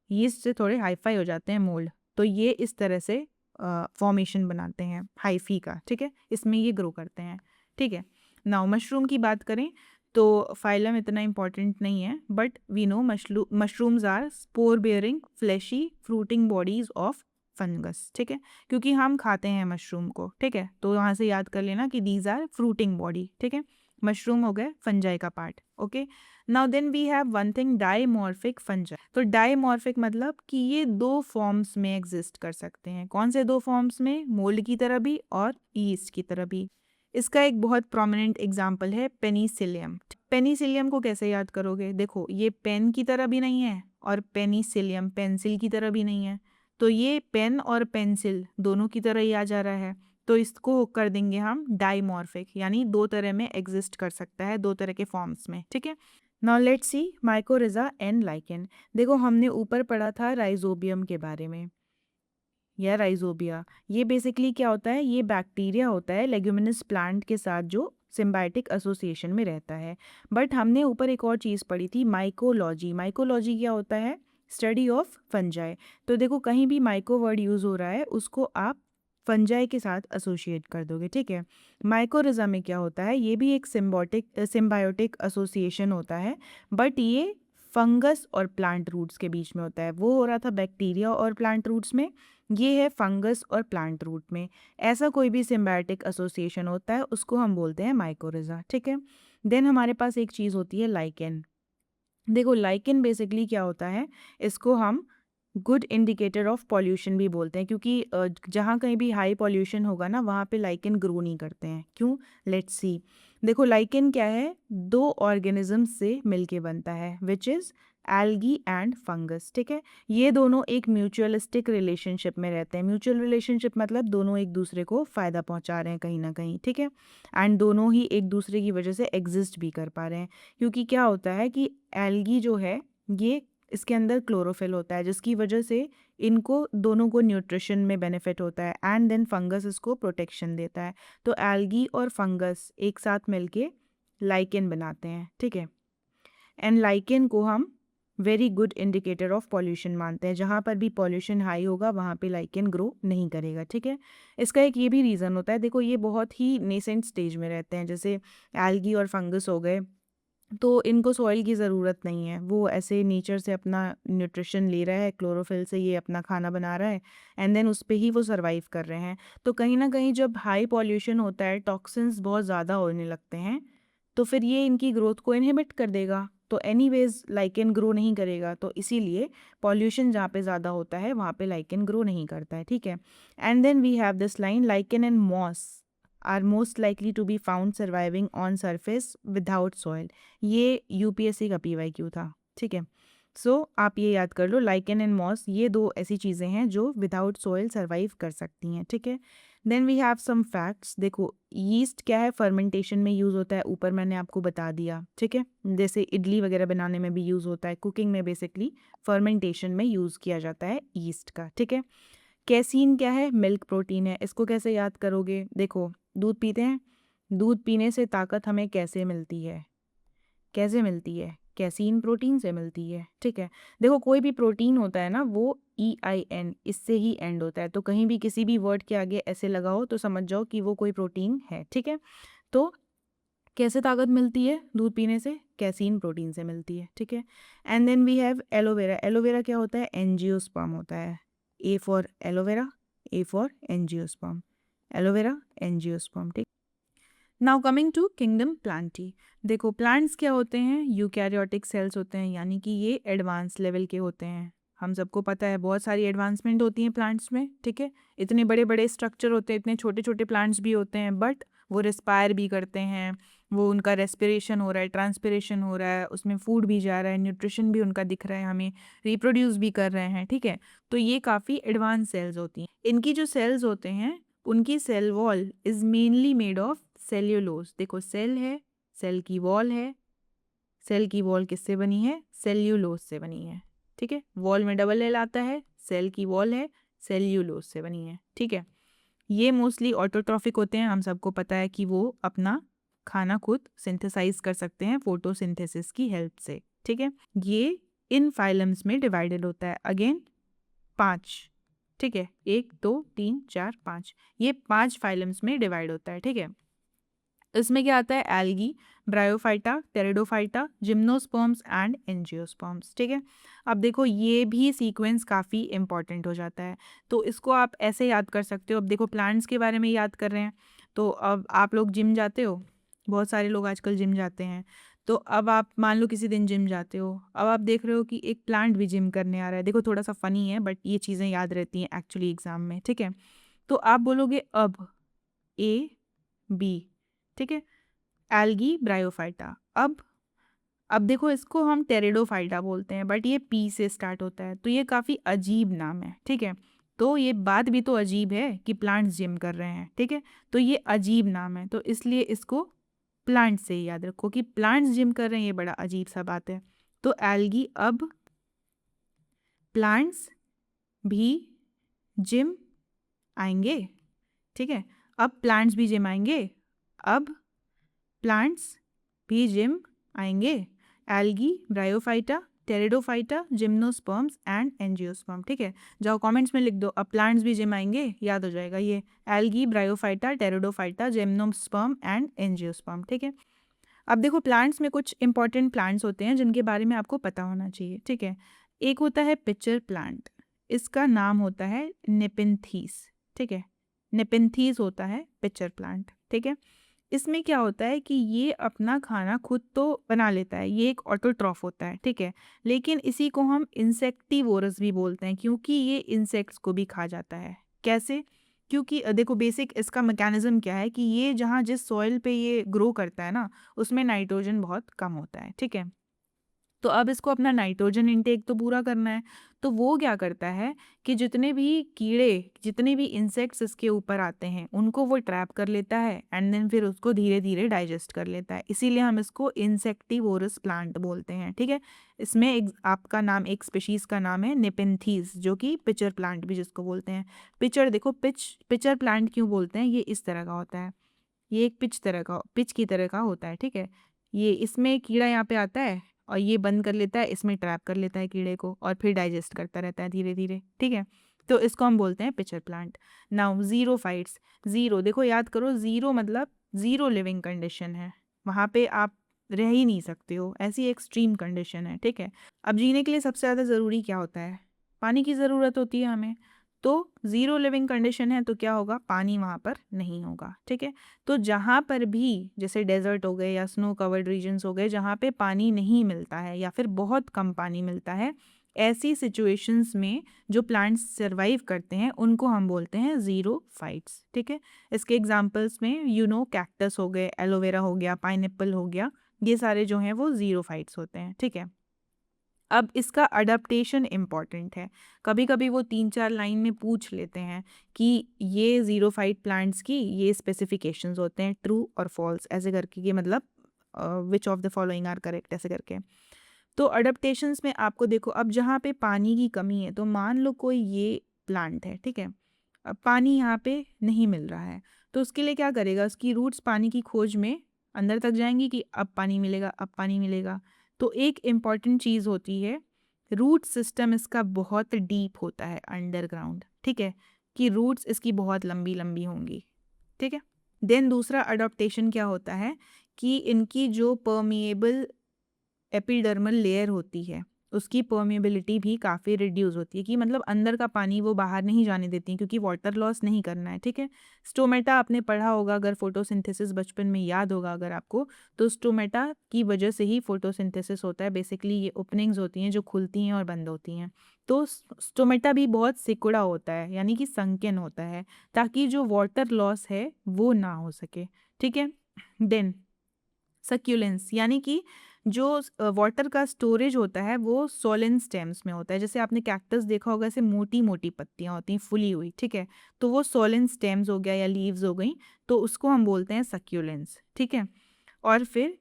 Speaker 1: यीस्ट से थोड़े हाईफाई हो जाते हैं मोल्ड, तो ये इस तरह से फॉर्मेशन बनाते हैं हाइफी का। ठीक है, इसमें ये ग्रो करते हैं। ठीक है, नाउ मशरूम की बात करें तो फाइलम इतना इंपॉर्टेंट नहीं है, but we know mushrooms are spore bearing fleshy fruiting bodies of fungus. ठीक है, क्योंकि हम खाते हैं मशरूम को। ठीक है, तो वहाँ से याद कर लेना कि दीज आर फ्रूटिंग बॉडी। ठीक है, मशरूम हो गए फंजाई का part. Okay, now then we have one thing, dimorphic fungi. तो डाइमॉर्फिक मतलब कि ये दो फॉर्म्स में एग्जिस्ट कर सकते हैं। कौन से दो फॉर्म्स में? मोल्ड की तरह भी और ईस्ट की तरह भी। इसका एक बहुत प्रोमिनेंट एग्जाम्पल है पेनिसिलियम। पेनिसिलियम को कैसे याद करोगे? देखो, ये पेन की तरह भी नहीं है और पेनिसिलियम पेंसिल की तरह भी नहीं है, तो ये पेन और पेंसिल दोनों की तरह ही आ जा रहा है, तो इसको कर देंगे हम डाइमॉर्फिक, यानी दो तरह में एग्जिस्ट कर सकता है, दो तरह के फॉर्म्स में। ठीक है, now let's see mycorrhiza and lichen. देखो, हमने ऊपर पढ़ा था राइजोबियम के बारे में या राइजोबिया। ये बेसिकली क्या होता है? ये बैक्टीरिया होता है लेग्यूमिनस प्लांट के साथ जो सिम्बायोटिक एसोसिएशन में रहता है। बट हमने ऊपर एक और चीज़ पढ़ी थी, माइकोलॉजी। माइकोलॉजी क्या होता है? Study of fungi. तो देखो, कहीं भी माइको वर्ड यूज़ हो रहा है उसको आप फंजाई के साथ एसोसिएट कर दोगे। ठीक है, माइकोरिजा में क्या होता है? ये भी एक सिम्बायोटिक एसोसिएशन होता है, बट ये फंगस और प्लांट रूट्स के बीच में होता है। वो हो रहा था बैक्टीरिया और प्लांट रूट्स में, ये है फंगस और प्लांट रूट में। ऐसा कोई भी सिम्बायोटिक एसोसिएशन होता है उसको हम बोलते हैं माइकोरिजा। ठीक है, देन हमारे पास एक चीज़ होती है लाइकेन। देखो, लाइकेन बेसिकली क्या होता है? इसको हम गुड इंडिकेटर ऑफ पॉल्यूशन भी बोलते हैं, क्योंकि जहाँ कहीं भी हाई पॉल्यूशन होगा ना, वहाँ पे लाइकेन ग्रो नहीं करते हैं। क्यों? Let's see. देखो, लाइकेन क्या है? दो ऑर्गेनिज्म से मिलके बनता है, which is algae and fungus. ठीक है, ये दोनों एक म्यूचुअलिस्टिक रिलेशनशिप में रहते हैं। म्यूचुअल रिलेशनशिप मतलब दोनों एक दूसरे को फ़ायदा पहुंचा रहे हैं कहीं ना कहीं। ठीक है, एंड दोनों ही एक दूसरे की वजह से एग्जिस्ट भी कर पा रहे हैं, क्योंकि क्या होता है कि एल्गी जो है, ये इसके अंदर क्लोरोफिल होता है, जिसकी वजह से इनको दोनों को न्यूट्रिशन में बेनिफिट होता है, एंड देन फंगस इसको प्रोटेक्शन देता है। तो एल्गी और फंगस एक साथ मिलके लाइकेन बनाते हैं। ठीक है, एंड लाइकेन को हम very good indicator of pollution मानते हैं। जहाँ पर भी पॉल्यूशन हाई होगा वहाँ पे लाइकेन ग्रो नहीं करेगा। ठीक है, इसका एक ये भी रीज़न होता है। देखो, ये बहुत ही नेसेंट स्टेज में रहते हैं, जैसे एल्गी और फंगस हो गए, तो इनको सॉइल की ज़रूरत नहीं है, वो ऐसे नेचर से अपना न्यूट्रिशन ले रहा है, क्लोरोफिल से ये अपना खाना बना रहा है, एंड देन उस पे ही वो सरवाइव कर रहे हैं। तो कहीं ना कहीं जब हाई पॉल्यूशन होता है, टॉक्सिन्स बहुत ज़्यादा होने लगते हैं, तो फिर ये इनकी ग्रोथ को इनहिबिट कर देगा, तो एनीवेज लाइकेन ग्रो नहीं करेगा। तो इसीलिए पॉल्यूशन जहाँ पे ज़्यादा होता है वहाँ पे लाइकेन ग्रो नहीं करता है। ठीक है, and then we have this line, lichen and moss are most likely to be found surviving on surface without soil. ये यूपीएससी का पीवाईक्यू था। ठीक है, सो आप ये याद कर लो, लाइकेन एंड मॉस ये दो ऐसी चीज़ें हैं जो विदाउट सॉइल सर्वाइव कर सकती हैं। ठीक है, then we have some facts. देखो, यीस्ट क्या है? फर्मेंटेशन में यूज़ होता है, ऊपर मैंने आपको बता दिया। ठीक है, जैसे इडली वगैरह बनाने में भी यूज़ होता है, कुकिंग में बेसिकली फर्मेंटेशन में यूज़ किया जाता है यीस्ट का। ठीक है, कैसीन क्या है? मिल्क प्रोटीन है। इसको कैसे याद करोगे? देखो, दूध पीते हैं, दूध पीने से ताकत हमें कैसे मिलती है? कैसे मिलती है? कैसीन प्रोटीन से मिलती है। ठीक है, देखो, कोई भी प्रोटीन होता है ना, वो EIN इससे ही एंड होता है, तो कहीं भी किसी भी वर्ड के आगे ऐसे लगा हो तो समझ जाओ कि वो कोई प्रोटीन है। ठीक है, तो कैसे ताकत मिलती है दूध पीने से? कैसीन प्रोटीन से मिलती है। ठीक है, and then we have aloe vera. Aloe vera क्या होता है? एंजियोस्पर्म होता है। A for aloe vera, A for angiosperm, aloe vera angiosperm. ठीक, now coming to kingdom plantae. देखो, प्लांट्स क्या होते हैं? यूकैरियोटिक सेल्स होते हैं, यानी कि ये एडवांस लेवल के होते हैं। हम सबको पता है बहुत सारी एडवांसमेंट होती है प्लांट्स में। ठीक है, इतने बड़े बड़े स्ट्रक्चर होते हैं, इतने छोटे छोटे प्लांट्स भी होते हैं, बट वो रिस्पायर भी करते हैं, वो उनका रेस्पिरेशन हो रहा है, ट्रांसपिरेशन हो रहा है, उसमें फूड भी जा रहा है, न्यूट्रिशन भी उनका दिख रहा है, हमें रिप्रोड्यूस भी कर रहे हैं। ठीक है, तो ये काफ़ी एडवांस सेल्स होती हैं। इनकी जो सेल्स होते हैं, उनकी cell wall is mainly made of cellulose. देखो, सेल है, सेल की वॉल है, सेल की वॉल किससे बनी है? सेल्यूलोज से बनी है। ठीक है, वॉल में डबल एल आता है, सेल की वॉल है, सेल्यूलोज से बनी है। ठीक है, ये मोस्टली ऑटोट्रॉफिक होते हैं। हम सबको पता है कि वो अपना खाना खुद सिंथेसाइज कर सकते हैं फोटोसिंथेसिस की हेल्प से। ठीक है, ये इन फाइलम्स में डिवाइडेड होता है, अगेन 5। ठीक है, 1 2 3 4 5, ये 5 फाइलम्स में डिवाइड होता है। ठीक है, इसमें क्या आता है? Algae, bryophyta, pteridophyta, gymnosperms and angiosperms. ठीक है, अब देखो, ये भी सीक्वेंस काफ़ी इंपॉर्टेंट हो जाता है, तो इसको आप ऐसे याद कर सकते हो। अब देखो, प्लांट्स के बारे में याद कर रहे हैं, तो अब आप लोग जिम जाते हो, बहुत सारे लोग आजकल जिम जाते हैं, तो अब आप मान लो किसी दिन जिम जाते हो, अब आप देख रहे हो कि एक प्लांट भी जिम करने आ रहा है। देखो थोड़ा सा फनी है बट ये चीज़ें याद रहती हैं एक्चुअली एग्जाम में, ठीक है। तो आप बोलोगे अब ए बी, ठीक है, एल्गी ब्रायोफाइटा। अब देखो इसको हम टेरिडोफाइटा बोलते हैं बट ये पी से स्टार्ट होता है, तो ये काफ़ी अजीब नाम है, ठीक है। तो ये बात भी तो अजीब है कि प्लांट्स जिम कर रहे हैं, ठीक है। तो ये अजीब नाम है, तो इसलिए इसको प्लांट से ही याद रखो कि प्लांट्स जिम कर रहे हैं, ये बड़ा अजीब सा बात है। तो एल्गी अब प्लांट्स भी जिम आएंगे, ठीक है। अब प्लांट्स भी जिम आएंगे, अब प्लांट्स भी जिम आएंगे। Algae bryophyta pteridophyta gymnosperms and angiosperm, ठीक है। जाओ कमेंट्स में लिख दो, अब प्लांट्स भी जिम आएंगे, याद हो जाएगा ये algae bryophyta pteridophyta gymnosperm and angiosperm, ठीक है। अब देखो प्लांट्स में कुछ इंपॉर्टेंट प्लांट्स होते हैं जिनके बारे में आपको पता होना चाहिए, ठीक है। एक होता है पिचर प्लांट, इसका नाम होता है नेपिंथीस, ठीक है। नेपिंथीस होता है पिचर प्लांट, ठीक है। इसमें क्या होता है कि ये अपना खाना खुद तो बना लेता है, ये एक ऑटोट्रॉफ होता है, ठीक है। लेकिन इसी को हम इंसेक्टिवोरस भी बोलते हैं क्योंकि ये इंसेक्ट्स को भी खा जाता है। कैसे? क्योंकि देखो बेसिक इसका मैकेनिज्म क्या है कि ये जहाँ जिस सॉइल पे ये ग्रो करता है ना, उसमें नाइट्रोजन बहुत कम होता है, ठीक है। तो अब इसको अपना नाइट्रोजन इनटेक तो पूरा करना है, तो वो क्या करता है कि जितने भी कीड़े, जितने भी इंसेक्ट्स इसके ऊपर आते हैं उनको वो ट्रैप कर लेता है एंड देन फिर उसको धीरे धीरे डाइजेस्ट कर लेता है। इसीलिए हम इसको इंसेक्टिवोरस प्लांट बोलते हैं, ठीक है। इसमें आपका नाम, एक स्पीशीज का नाम है नेपेंथीज, जो कि पिचर प्लांट भी जिसको बोलते हैं। पिचर देखो, पिचर प्लांट क्यों बोलते हैं, ये इस तरह का होता है, ये एक पिच की तरह का होता है, ठीक है। ये इसमें कीड़ा यहाँ पे आता है और ये बंद कर लेता है, इसमें ट्रैप कर लेता है कीड़े को और फिर डाइजेस्ट करता रहता है धीरे धीरे, ठीक है। तो इसको हम बोलते हैं पिचर प्लांट। नाउ ज़ीरोफाइट्स, ज़ीरो देखो याद करो, ज़ीरो मतलब ज़ीरो लिविंग कंडीशन है, वहाँ पे आप रह ही नहीं सकते हो, ऐसी एक्सट्रीम कंडीशन है, ठीक है। अब जीने के लिए सबसे ज़्यादा ज़रूरी क्या होता है, पानी की ज़रूरत होती है हमें। तो ज़ीरो लिविंग कंडीशन है तो क्या होगा, पानी वहाँ पर नहीं होगा, ठीक है। तो जहाँ पर भी जैसे डेजर्ट हो गए या स्नो कवर्ड रीजन्स हो गए जहाँ पे पानी नहीं मिलता है या फिर बहुत कम पानी मिलता है, ऐसी सिचुएशंस में जो प्लांट्स सर्वाइव करते हैं उनको हम बोलते हैं ज़ीरोफाइट्स, ठीक है। इसके एग्जांपल्स में कैक्टस हो गए, एलोवेरा हो गया, पाइनएप्पल हो गया, ये सारे जो हैं वो ज़ीरोफाइट्स होते हैं, ठीक है। अब इसका अडेप्टेशन इम्पॉर्टेंट है, कभी कभी वो 3-4 लाइन में पूछ लेते हैं कि ये ज़ीरोफाइट प्लांट्स की ये स्पेसिफिकेशंस होते हैं, ट्रू और फॉल्स ऐसे करके, ये मतलब which of the following are correct ऐसे करके। तो अडेप्टेशंस में आपको देखो, अब जहाँ पे पानी की कमी है, तो मान लो कोई ये प्लांट है, ठीक है। अब पानी यहाँ पे नहीं मिल रहा है, तो उसके लिए क्या करेगा, उसकी रूट्स पानी की खोज में अंदर तक जाएंगी कि अब पानी मिलेगा, अब पानी मिलेगा। तो एक इम्पॉर्टेंट चीज़ होती है, रूट सिस्टम इसका बहुत डीप होता है अंडरग्राउंड, ठीक है, कि रूट्स इसकी बहुत लंबी लंबी होंगी, ठीक है। देन दूसरा अडॉप्टेशन क्या होता है कि इनकी जो परमिएबल एपिडर्मल लेयर होती है उसकी परमेबिलिटी भी काफ़ी रिड्यूस होती है, कि मतलब अंदर का पानी वो बाहर नहीं जाने देती हैं क्योंकि वाटर लॉस नहीं करना है, ठीक है। स्टोमेटा आपने पढ़ा होगा, अगर फोटोसिंथेसिस बचपन में याद होगा अगर आपको, तो स्टोमेटा की वजह से ही फोटोसिंथेसिस होता है। बेसिकली ये ओपनिंग्स होती हैं जो खुलती हैं और बंद होती हैं। तो स्टोमेटा भी बहुत सिकुड़ा होता है, यानी कि संकीर्ण होता है, ताकि जो वाटर लॉस है वो ना हो सके, ठीक है। देन सक्यूलेंस, यानी कि जो वाटर का स्टोरेज होता है वो सोलेन स्टेम्स में होता है। जैसे आपने कैक्टस देखा होगा, ऐसे मोटी मोटी पत्तियां होती हैं फुली हुई, ठीक है। तो वो सोलेन स्टेम्स हो गया या लीव्स हो गई, तो उसको हम बोलते हैं सक्यूलेंस, ठीक है। और फिर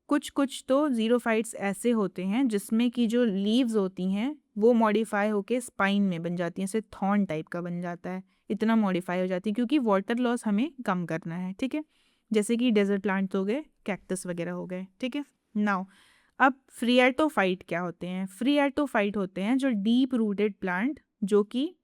Speaker 1: कुछ कुछ तो ज़ीरोफाइट्स ऐसे होते हैं जिसमें कि जो लीव्स होती हैं वो मॉडिफाई होके स्पाइन में बन जाती हैं, जैसे थॉर्न टाइप का बन जाता है, इतना मॉडिफाई हो जाती है क्योंकि वाटर लॉस हमें कम करना है, ठीक है। जैसे कि डेजर्ट प्लांट्स हो गए, कैक्टस वगैरह हो गए, ठीक है। नाउ अब फ्रिएटोफाइट क्या होते हैं, फ्रिएटोफाइट होते हैं जो डीप रूटेड प्लांट, जो कि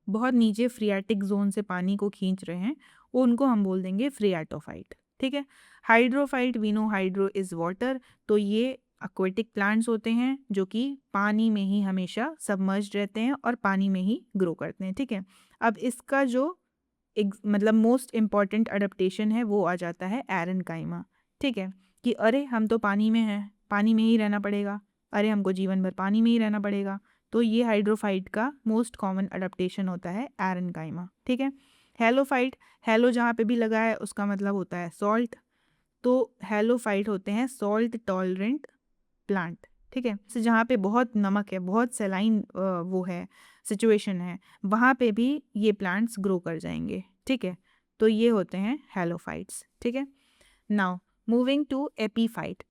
Speaker 1: बहुत नीचे फ्रियाटिक जोन से पानी को खींच रहे हैं, उनको हम बोल देंगे फ्रियाटोफाइट, ठीक है। Hydrophyte, we know hydro is water, तो ये aquatic प्लांट्स होते हैं जो कि पानी में ही हमेशा सबमर्ज्ड रहते हैं और पानी में ही ग्रो करते हैं, ठीक है। अब इसका जो मतलब मोस्ट इम्पॉर्टेंट अडेप्टेशन है वो आ जाता है एरनकाइमा, ठीक है। कि अरे हम तो पानी में हैं, पानी में ही रहना पड़ेगा, अरे हमको जीवन भर पानी में ही रहना पड़ेगा। तो ये हाइड्रोफाइट का मोस्ट कॉमन अडेप्टेशन होता है एरेनकाइमा। ठीक है। हेलोफाइट, हेलो जहाँ पे भी लगा है उसका मतलब होता है सॉल्ट, तो हेलोफाइट होते हैं सॉल्ट टॉलरेंट प्लांट। ठीक है। तो जहाँ पे बहुत नमक है, बहुत सेलाइन वो है सिचुएशन है, वहाँ पे भी ये प्लांट्स ग्रो कर जाएंगे। ठीक है। तो ये होते हैं हेलोफाइट्स। ठीक है। Now moving to epiphyte.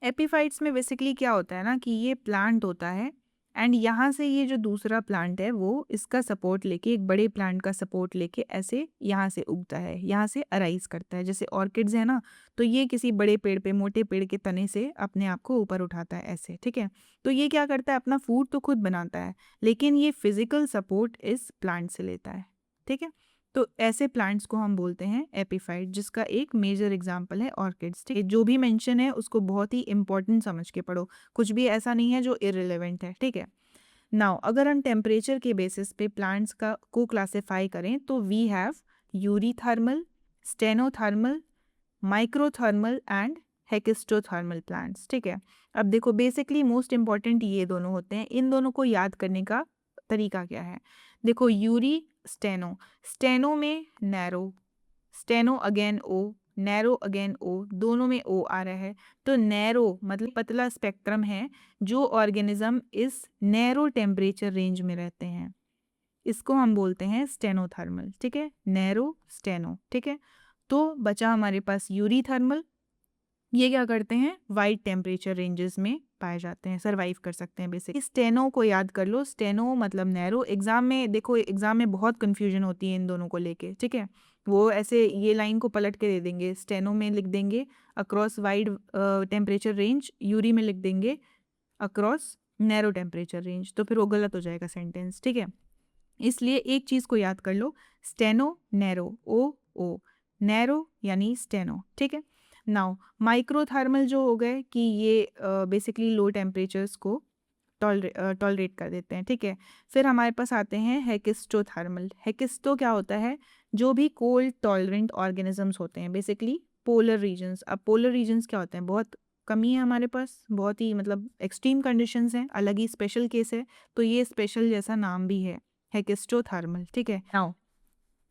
Speaker 1: Epiphytes में बेसिकली क्या होता है ना कि ये प्लांट होता है एंड यहाँ से ये जो दूसरा प्लांट है वो इसका सपोर्ट लेके, एक बड़े प्लांट का सपोर्ट लेके ऐसे यहाँ से उगता है, यहाँ से अराइज करता है। जैसे ऑर्किड्स है ना, तो ये किसी बड़े पेड़ पे, मोटे पेड़ के तने से अपने आप को ऊपर उठाता है ऐसे। ठीक है। तो ये क्या करता है, अपना फूड तो खुद बनाता है लेकिन ये फिजिकल सपोर्ट इस प्लांट से लेता है। ठीक है। तो ऐसे प्लांट्स को हम बोलते हैं एपीफाइट, जिसका एक मेजर एग्जांपल है ऑर्किड्स। ठीक है। जो भी मेंशन है उसको बहुत ही इंपॉर्टेंट समझ के पढ़ो, कुछ भी ऐसा नहीं है जो इररिलेवेंट है। ठीक है। नाउ अगर हम टेम्परेचर के बेसिस पे प्लांट्स को क्लासिफाई करें तो we have eurythermal, stenothermal, microthermal and hekistothermal plants. ठीक है। अब देखो बेसिकली मोस्ट इंपॉर्टेंट ये दोनों होते हैं। इन दोनों को याद करने का तरीका क्या है, देखो यूरी स्टेनो, स्टेनो में नैरो, स्टेनो अगेन ओ, नैरो अगेन ओ, दोनों में ओ आ रहा है। तो नैरो मतलब पतला स्पेक्ट्रम है, जो ऑर्गेनिज्म इस नैरो टेम्परेचर रेंज में रहते हैं, इसको हम बोलते हैं स्टेनोथर्मल। ठीक है। Narrow steno. ठीक है। तो बचा हमारे पास यूरीथर्मल, ये क्या करते हैं, वाइड टेम्परेचर रेंजेस में पाए जाते हैं, सरवाइव कर सकते हैं बेसिक। स्टेनो को याद कर लो, स्टेनो मतलब नैरो। एग्जाम में देखो, एग्जाम में बहुत कंफ्यूजन होती है इन दोनों को लेके। ठीक है। वो ऐसे ये लाइन को पलट के दे देंगे, स्टेनो में लिख देंगे across wide temperature range, Yuri में लिख देंगे अक्रॉस नैरो टेम्परेचर रेंज, तो फिर वो गलत हो जाएगा सेंटेंस। ठीक है। इसलिए एक चीज़ को याद कर लो, स्टेनो नैरो, ओ ओ, नैरो यानी स्टेनो। ठीक है। नाउ माइक्रोथर्मल जो हो गए कि ये बेसिकली लो टेम्परेचर्स को टॉलरेट कर देते हैं। ठीक है। फिर हमारे पास आते हैं हेकिस्टोथर्मल। हेकिस्टो क्या होता है, जो भी कोल्ड टॉलरेंट ऑर्गेनिजम्स होते हैं, बेसिकली पोलर रीजन्स। अब पोलर रीजन्स क्या होते हैं, बहुत कमी है हमारे पास, बहुत ही मतलब एक्सट्रीम कंडीशंस हैं, अलग ही स्पेशल केस है, तो ये स्पेशल जैसा नाम भी है, हेकिस्टोथर्मल। ठीक है। नाउ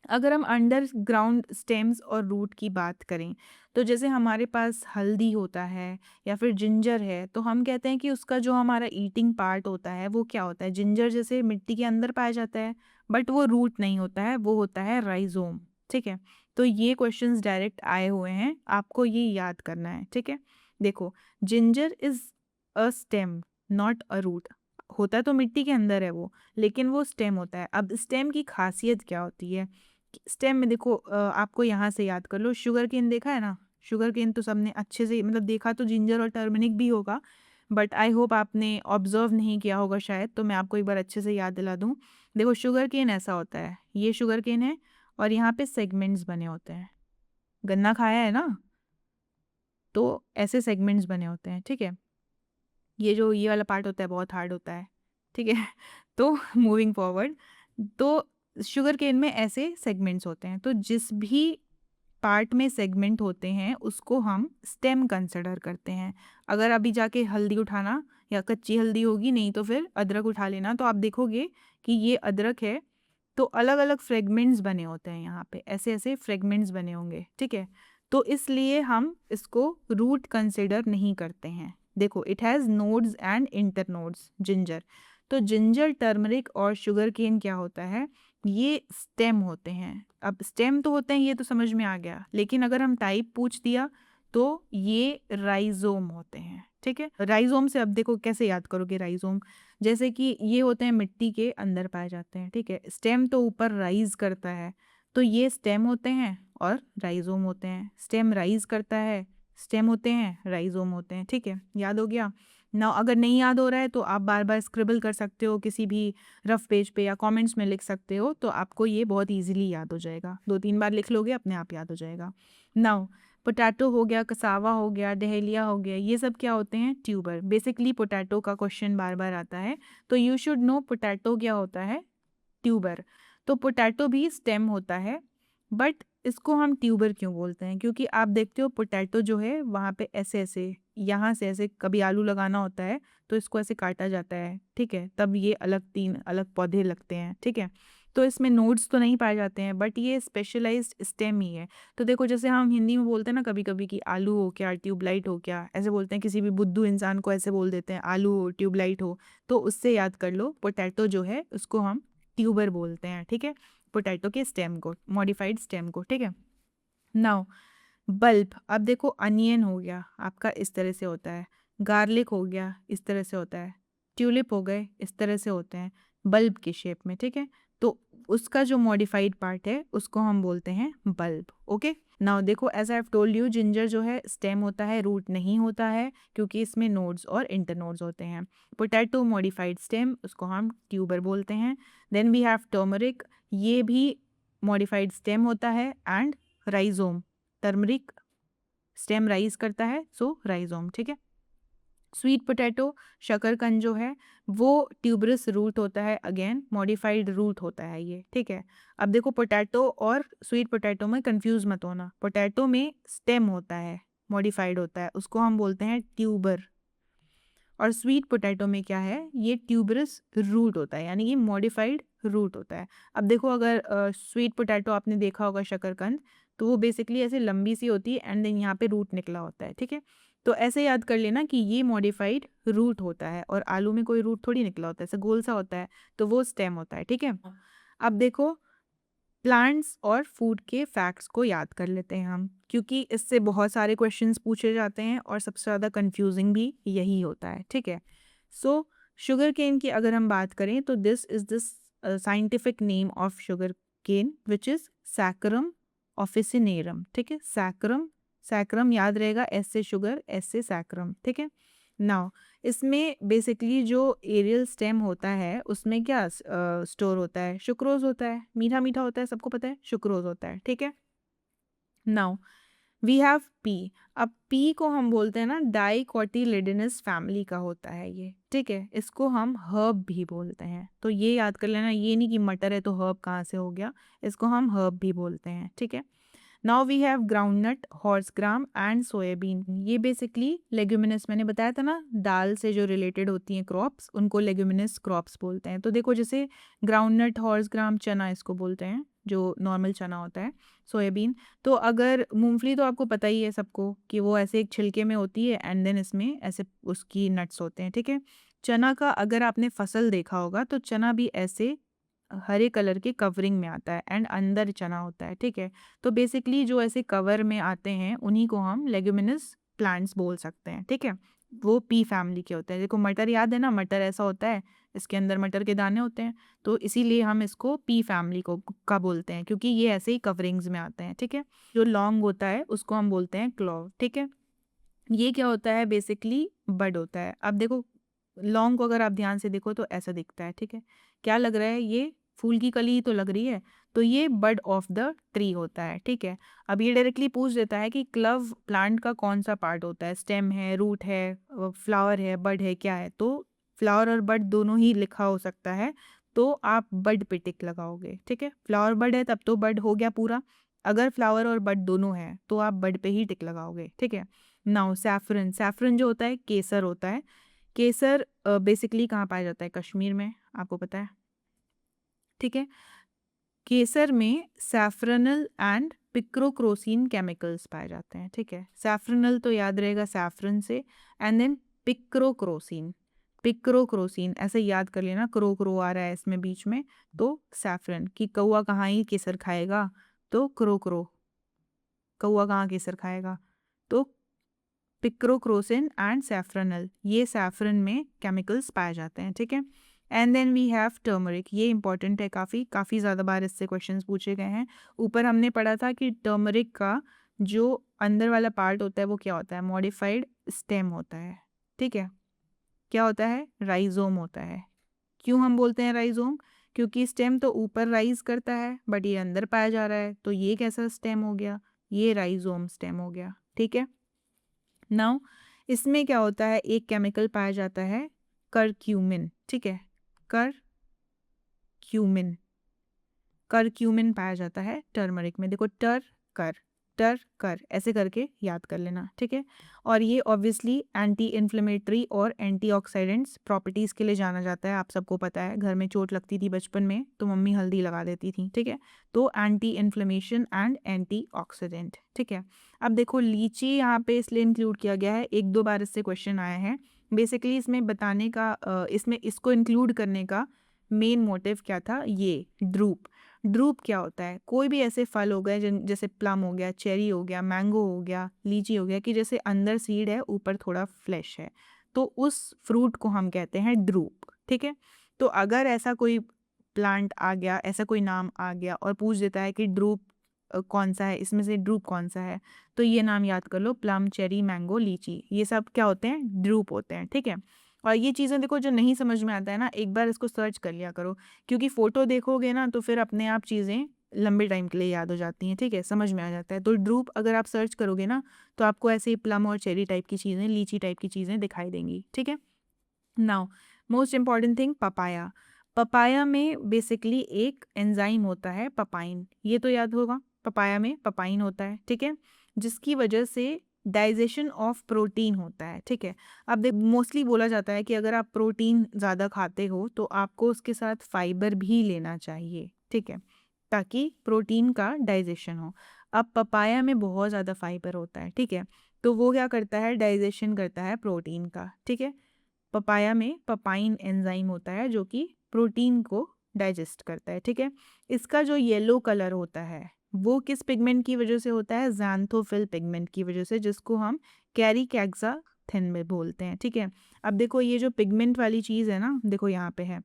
Speaker 1: अगर हम अंडरग्राउंड स्टेम्स और रूट की बात करें, तो जैसे हमारे पास हल्दी होता है या फिर जिंजर है, तो हम कहते हैं कि उसका जो हमारा ईटिंग पार्ट होता है वो क्या होता है, जिंजर जैसे मिट्टी के अंदर पाया जाता है, बट वो रूट नहीं होता है, वो होता है राइजोम। ठीक है। तो ये क्वेश्चंस डायरेक्ट आए हुए हैं, आपको ये याद करना है। ठीक है। देखो, ginger is a stem not a root, होता तो मिट्टी के अंदर है वो, लेकिन वो स्टेम होता है। अब स्टेम की खासियत क्या होती है, स्टेम में देखो आपको यहाँ से याद कर लो, शुगर केन देखा है ना, शुगर केन तो सबने अच्छे से मतलब देखा, तो जिंजर और टर्मरिक भी होगा, बट आई होप आपने ऑब्जर्व नहीं किया होगा शायद, तो मैं आपको एक बार अच्छे से याद दिला दूँ। देखो शुगर केन ऐसा होता है, ये शुगर केन है और यहाँ पे सेगमेंट्स बने होते हैं, गन्ना खाया है ना, तो ऐसे सेगमेंट्स बने होते हैं। ठीक है। ये वाला पार्ट होता है बहुत हार्ड होता है। ठीक है। तो मूविंग फॉरवर्ड, तो शुगर केन में ऐसे सेगमेंट्स होते हैं, तो जिस भी पार्ट में सेगमेंट होते हैं उसको हम स्टेम कंसिडर करते हैं। अगर अभी जाके हल्दी उठाना, या कच्ची हल्दी होगी, नहीं तो फिर अदरक उठा लेना, तो आप देखोगे कि ये अदरक है, तो अलग अलग फ्रेगमेंट्स बने होते हैं, यहाँ पे ऐसे ऐसे फ्रेगमेंट्स बने होंगे। ठीक है। तो इसलिए हम इसको रूट कंसिडर नहीं करते हैं। देखो, it has nodes and internodes, ginger. तो जिंजर, टर्मरिक और शुगर केन क्या होता है, ये स्टेम होते हैं। अब स्टेम तो होते हैं, ये तो समझ में आ गया, लेकिन अगर हम टाइप पूछ दिया तो ये राइजोम होते हैं। ठीक है। राइजोम से अब देखो कैसे याद करोगे राइजोम, जैसे कि ये होते हैं मिट्टी के अंदर पाए जाते हैं। ठीक है। स्टेम तो ऊपर राइज करता है, तो ये स्टेम होते हैं और राइजोम होते हैं। स्टेम राइज करता है, स्टेम होते हैं, राइजोम होते हैं। ठीक है। याद हो गया ना। अगर नहीं याद हो रहा है तो आप बार बार स्क्रिबल कर सकते हो किसी भी रफ पेज पे, या कमेंट्स में लिख सकते हो, तो आपको ये बहुत इजीली याद हो जाएगा। 2-3 बार लिख लोगे, अपने आप याद हो जाएगा। नाउ पोटैटो हो गया, कसावा हो गया, डहेलिया हो गया, ये सब क्या होते हैं, ट्यूबर। बेसिकली पोटैटो का क्वेश्चन बार बार आता है, तो यू शुड नो पोटैटो क्या होता है, ट्यूबर। तो पोटैटो भी स्टेम होता है, बट इसको हम ट्यूबर क्यों बोलते हैं? क्योंकि आप देखते हो पोटैटो जो है वहाँ पे ऐसे-ऐसे, यहाँ से ऐसे कभी आलू लगाना होता है तो इसको ऐसे काटा जाता है, ठीक है? तब ये अलग 3 अलग पौधे लगते हैं, ठीक है? तो इसमें नोड्स तो नहीं पाए जाते हैं बट ये स्पेशलाइज़्ड स्टेम ही है। तो देखो जैसे हम हिंदी में बोलते हैं ना कभी-कभी कि आलू हो क्या, ट्यूबलाइट हो क्या, ऐसे बोलते हैं किसी भी बुद्धू इंसान को ऐसे बोल देते हैं आलू हो, ट्यूबलाइट हो। तो उससे याद कर लो पोटैटो जो है उसको हम ट्यूबर बोलते हैं, ठीक है? पोटैटो के स्टेम को, मॉडिफाइड स्टेम को, ठीक है? नाउ बल्ब, अब देखो अनियन हो गया आपका इस तरह से होता है, गार्लिक हो गया इस तरह से होता है, ट्यूलिप हो गए इस तरह से होते हैं बल्ब की शेप में, ठीक है? तो उसका जो मॉडिफाइड पार्ट है उसको हम बोलते हैं बल्ब। ओके, नाउ देखो as I have told you ginger जो है स्टेम होता है, रूट नहीं होता है क्योंकि इसमें नोड्स और इंटरनोड्स होते हैं। पोटैटो मॉडिफाइड स्टेम, उसको हम ट्यूबर बोलते हैं। देन वी हैव टर्मरिक, ये भी मॉडिफाइड स्टेम होता है, and rhizome, turmeric stem rise करता है सो राइजोम, ठीक है? स्वीट पोटैटो, शकरकंद जो है वो ट्यूबरस रूट होता है, अगेन मॉडिफाइड रूट होता है ये, ठीक है? अब देखो पोटैटो और स्वीट पोटैटो में कंफ्यूज मत होना, पोटैटो में स्टेम होता है, मॉडिफाइड होता है, उसको हम बोलते हैं ट्यूबर। और स्वीट पोटैटो में क्या है, ये ट्यूबरस रूट होता है, यानी कि मॉडिफाइड रूट होता है। अब देखो अगर स्वीट पोटैटो आपने देखा होगा शकरकंद, तो वो बेसिकली ऐसे लंबी सी होती है एंड देन यहाँ पे रूट निकला होता है, ठीक है? तो ऐसे याद कर लेना कि ये मॉडिफाइड रूट होता है और आलू में कोई रूट थोड़ी निकला होता है, ऐसा गोल सा होता है, तो वो स्टेम होता है, ठीक है? अब देखो प्लांट्स और फूड के फैक्ट्स को याद कर लेते हैं हम, क्योंकि इससे बहुत सारे क्वेश्चंस पूछे जाते हैं और सबसे ज़्यादा कंफ्यूजिंग भी यही होता है, ठीक है? सो शुगर केन की अगर हम बात करें तो this is this scientific name of sugar cane which is Saccharum officinarum, ठीक है? सैकरम, सैकरम याद रहेगा, एस से शुगर, एस से सैकरम, ठीक है? नाउ इसमें बेसिकली जो एरियल स्टेम होता है उसमें क्या स्टोर होता है, शुक्रोज होता है, मीठा मीठा होता है, सबको पता है शुक्रोज होता है, ठीक है? नाउ वी हैव पी, अब पी को हम बोलते हैं ना डाइकोटिलिडनस फैमिली का होता है ये, ठीक है? इसको हम हर्ब भी बोलते हैं, तो ये याद कर लेना, ये नहीं कि मटर है तो हर्ब कहाँ से हो गया, इसको हम हर्ब भी बोलते हैं, ठीक है? Now we have groundnut, horse gram and soybean, ये बेसिकली लेग्यूमिनस, मैंने बताया था ना दाल से जो रिलेटेड होती हैं क्रॉप्स उनको लेग्यूमिनस क्रॉप्स बोलते हैं। तो देखो जैसे ग्राउंडनट, हॉर्स ग्राम, चना इसको बोलते हैं जो नॉर्मल चना होता है, सोयाबीन। तो अगर मूंगफली तो आपको पता ही है सबको कि वो ऐसे एक छिलके में होती है एंड देन इसमें ऐसे उसकी नट्स होते हैं, ठीक है? चना का अगर आपने फसल देखा होगा तो चना भी ऐसे हरे कलर के कवरिंग में आता है एंड अंदर चना होता है, ठीक है? तो बेसिकली जो ऐसे कवर में आते हैं उन्हीं को हम लेग्यूमिनस प्लांट्स बोल सकते हैं, ठीक है? वो पी फैमिली के होते हैं। देखो मटर याद है ना, मटर ऐसा होता है, इसके अंदर मटर के दाने होते हैं, तो इसीलिए हम इसको पी फैमिली को का बोलते हैं क्योंकि ये ऐसे ही कवरिंग्स में आते हैं, ठीक है? जो लॉन्ग होता है उसको हम बोलते हैं क्लोव, ठीक है? ये क्या होता है, बेसिकली बड होता है। अब देखो लॉन्ग को अगर आप ध्यान से देखो तो ऐसा दिखता है, ठीक है? क्या लग रहा है, ये फूल की कली ही तो लग रही है, तो ये बड ऑफ द ट्री होता है, ठीक है? अब ये डायरेक्टली पूछ देता है कि क्लव प्लांट का कौन सा पार्ट होता है, स्टेम है, रूट है, फ्लावर है, बड है, क्या है? तो फ्लावर और बड दोनों ही लिखा हो सकता है, तो आप बड पे टिक लगाओगे, ठीक है? फ्लावर बड है तब तो बड हो गया पूरा, अगर फ्लावर और बड दोनों है तो आप बड पे ही टिक लगाओगे, ठीक है? नाउ सैफरन, सैफरन जो होता है केसर होता है। केसर बेसिकली कहाँ पाया जाता है, कश्मीर में, आपको पता है, ठीक है? केसर में सैफरनल एंड पिक्रोक्रोसीन केमिकल्स पाए जाते हैं, ठीक है? सैफरनल तो याद रहेगा सैफरन से, एंड देन पिक्रोक्रोसीन, पिक्रोक्रोसीन ऐसे याद कर लेना, क्रो क्रो आ रहा है इसमें बीच में, तो सैफरन कि कौआ कहाँ ही केसर खाएगा, तो क्रो क्रो, कौआ कहाँ केसर खाएगा, तो पिक्रोक्रोसिन एंड सैफरनल, ये सैफरन में केमिकल्स पाए जाते हैं, ठीक है? And then we have turmeric, ये इंपॉर्टेंट है, काफ़ी काफ़ी ज़्यादा बार इससे क्वेश्चंस पूछे गए हैं। ऊपर हमने पढ़ा था कि टर्मरिक का जो अंदर वाला पार्ट होता है वो क्या होता है, मॉडिफाइड स्टेम होता है, ठीक है? क्या होता है, राइजोम होता है। क्यों हम बोलते हैं राइजोम, क्योंकि स्टेम तो ऊपर राइज करता है बट ये अंदर पाया जा रहा है, तो ये कैसा स्टेम हो गया, ये राइजोम स्टेम हो गया, ठीक है? नाउ इसमें क्या होता है, एक केमिकल पाया जाता है करक्यूमिन, ठीक है? करक्यूमिन, करक्यूमिन पाया जाता है टर्मरिक में। देखो टर कर ऐसे करके याद कर लेना, ठीक है। और ये ऑब्वियसली एंटी इन्फ्लेमेटरी और एंटीऑक्सीडेंट्स प्रॉपर्टीज़ के लिए जाना जाता है। आप सबको पता है, घर में चोट लगती थी बचपन में तो मम्मी हल्दी लगा देती थी, ठीक है। तो एंटी इन्फ्लेमेशन एंड एंटीऑक्सीडेंट, ठीक है। अब देखो लीची यहाँ पे इसलिए इंक्लूड किया गया है, 1-2 बार इससे क्वेश्चन आया है। बेसिकली इसमें बताने का इसमें इसको इंक्लूड करने का मेन मोटिव क्या था, ये ड्रूप क्या होता है, कोई भी ऐसे फल हो गए जैसे प्लम हो गया, चेरी हो गया, मैंगो हो गया, लीची हो गया, कि जैसे अंदर सीड है ऊपर थोड़ा फ्लैश है, तो उस फ्रूट को हम कहते हैं ड्रूप, ठीक है। तो अगर ऐसा कोई प्लांट आ गया, ऐसा कोई नाम आ गया और पूछ देता है कि ड्रूप कौन सा है, इसमें से ड्रूप कौन सा है, तो ये नाम याद कर लो, प्लम, चेरी, मैंगो, लीची, ये सब क्या होते हैं, ड्रूप होते हैं, ठीक है। और ये चीज़ें देखो जो नहीं समझ में आता है ना, एक बार इसको सर्च कर लिया करो, क्योंकि फ़ोटो देखोगे ना तो फिर अपने आप चीज़ें लंबे टाइम के लिए याद हो जाती हैं, ठीक है, समझ में आ जाता है। तो ड्रूप अगर आप सर्च करोगे ना तो आपको ऐसे ही प्लम और चेरी टाइप की चीज़ें, लीची टाइप की चीज़ें दिखाई देंगी, ठीक है। Now most important thing, papaya. Papaya में बेसिकली एक एंजाइम होता है पपाइन, ये तो याद होगा, पपाया में पपाइन होता है, ठीक है, जिसकी वजह से डाइजेशन ऑफ प्रोटीन होता है, ठीक है। अब देख मोस्टली बोला जाता है कि अगर आप प्रोटीन ज़्यादा खाते हो तो आपको उसके साथ फाइबर भी लेना चाहिए, ठीक है, ताकि प्रोटीन का डाइजेशन हो। अब पपाया में बहुत ज़्यादा फाइबर होता है, ठीक है, तो वो क्या करता है, डाइजेशन करता है प्रोटीन का, ठीक है। पपाया में पपाइन एंजाइम होता है जो कि प्रोटीन को डाइजेस्ट करता है, ठीक है। इसका जो येलो कलर होता है वो किस पिगमेंट की वजह से होता है, ज़ैंथोफिल पिगमेंट की वजह से, जिसको हम कैरीकैक्साथिन में बोलते हैं, ठीक है। अब देखो ये जो पिगमेंट वाली चीज़ है ना, देखो यहाँ पे है,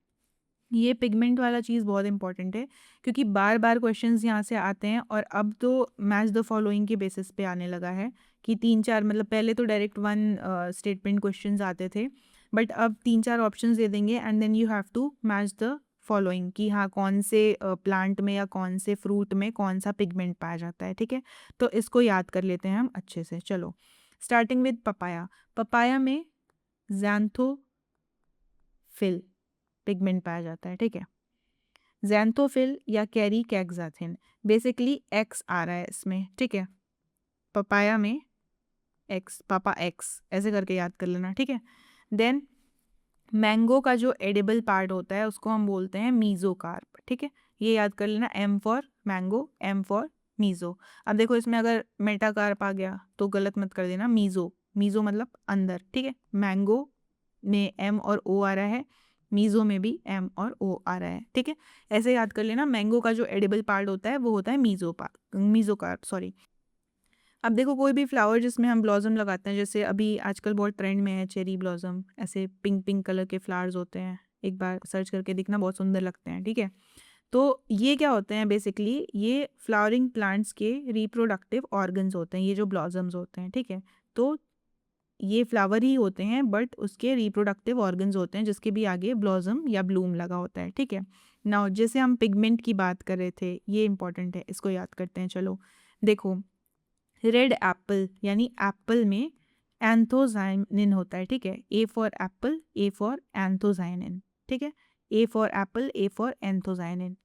Speaker 1: ये पिगमेंट वाला चीज़ बहुत इंपॉर्टेंट है, क्योंकि बार बार क्वेश्चंस यहाँ से आते हैं, और अब तो मैच द फॉलोइंग के बेसिस पे आने लगा है कि 3-4, मतलब पहले तो डायरेक्ट 1 स्टेटमेंट क्वेश्चंस आते थे, बट अब 3-4 ऑप्शंस दे देंगे and then you have to match the following कि हाँ कौन से प्लांट में या कौन से फ्रूट में कौन सा पिगमेंट पाया जाता है, ठीक है। तो इसको याद कर लेते हैं हम अच्छे से। चलो स्टार्टिंग विद पपाया। पपाया में ज़ैंथोफिल पिगमेंट पाया जाता है, ठीक है। ज़ैंथोफिल या कैरीकैक्साथिन, बेसिकली एक्स आ रहा है इसमें, ठीक है, पपाया में एक्स, पापा एक्स ऐसे करके याद कर लेना, ठीक है। देन मैंगो का जो एडिबल पार्ट होता है उसको हम बोलते हैं मीज़ोकार्प, ठीक है, ये याद कर लेना, M for mango, M for Mizo. अब देखो इसमें अगर मेटाकार्प आ गया तो गलत मत कर देना, मीज़ो, मीज़ो मतलब अंदर, ठीक है। मैंगो में एम और ओ आ रहा है, मीज़ो में भी एम और ओ आ रहा है, ठीक है। ऐसे याद कर लेना, मैंगो का जो एडिबल पार्ट होता है वो होता है मीज़ोकार्प, सॉरी। अब देखो कोई भी फ्लावर जिसमें हम ब्लॉसम लगाते हैं, जैसे अभी आजकल बहुत ट्रेंड में है चेरी ब्लॉसम, ऐसे पिंक पिंक कलर के फ्लावर्स होते हैं, एक बार सर्च करके दिखना, बहुत सुंदर लगते हैं, ठीक है। तो ये क्या होते हैं, बेसिकली ये फ्लावरिंग प्लांट्स के रिप्रोडक्टिव ऑर्गन्स होते हैं, ये जो ब्लॉसम्स होते हैं, ठीक है। तो ये फ्लावर ही होते हैं बट उसके रिप्रोडक्टिव ऑर्गन्स होते हैं जिसके भी आगे ब्लॉसम या ब्लूम लगा होता है, ठीक है। नाउ जैसे हम पिगमेंट की बात कर रहे थे, ये इंपॉर्टेंट है, इसको याद करते हैं। चलो देखो, रेड एप्पल यानी एप्पल में एंथोसायनिन होता है, ठीक है, A for Apple, A for anthocyanin, ठीक है, A for Apple, A for anthocyanin,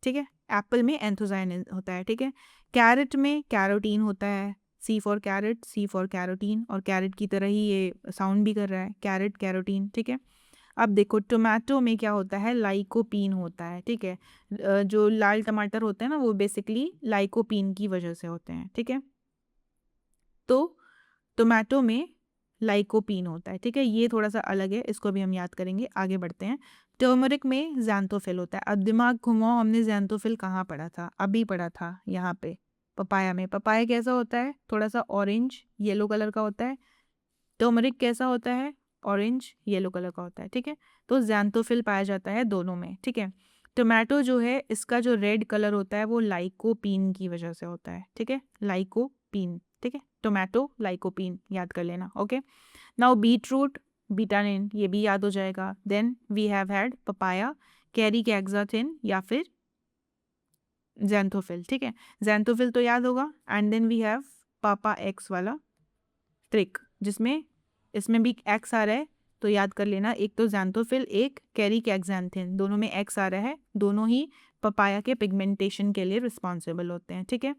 Speaker 1: ठीक है, एप्पल में एंथोसायनिन होता है, ठीक है। कैरेट में कैरोटीन होता है, C for carrot, C for carotene, और कैरेट की तरह ही ये साउंड भी कर रहा है, कैरेट, कैरोटीन, ठीक है। अब देखो टोमेटो में क्या होता है, लाइकोपीन होता है, ठीक है। जो लाल टमाटर होते हैं ना वो बेसिकली लाइकोपीन की वजह से होते हैं, ठीक है। तो टोमेटो में लाइकोपीन होता है, ठीक है, ये थोड़ा सा अलग है, इसको भी हम याद करेंगे, आगे बढ़ते हैं। टर्मरिक में ज़ैंथोफिल होता है। अब दिमाग घुमाओ, हमने ज़ैंथोफिल कहाँ पढ़ा था, अभी पढ़ा था यहाँ पे पपाया में। पपाया कैसा होता है, थोड़ा सा ऑरेंज येलो कलर का होता है। टर्मरिक कैसा होता है, ऑरेंज येलो कलर का होता है, ठीक है। तो ज़ैंथोफिल पाया जाता है दोनों में, ठीक है। टोमेटो जो है इसका जो रेड कलर होता है वो लाइकोपीन की वजह से होता है, ठीक है, लाइकोपीन, ठीक है। टोमेटो लाइकोपीन याद कर लेना, ओके। नाउ बीटरूट, बीटानिन, ये भी याद हो जाएगा। Then we have had papaya, caricaxanthin या फिर ज़ैंथोफिल, ठीक है। ज़ैंथोफिल तो याद होगा, एंड देन वी हैव पापा एक्स वाला ट्रिक, जिसमें इसमें भी एक्स आ रहा है, तो याद कर लेना, एक तो ज़ैंथोफिल, एक कैरीकैक्साथिन, दोनों में एक्स आ रहा है, दोनों ही पपाया के पिगमेंटेशन के लिए रिस्पॉन्सिबल होते हैं, ठीक है।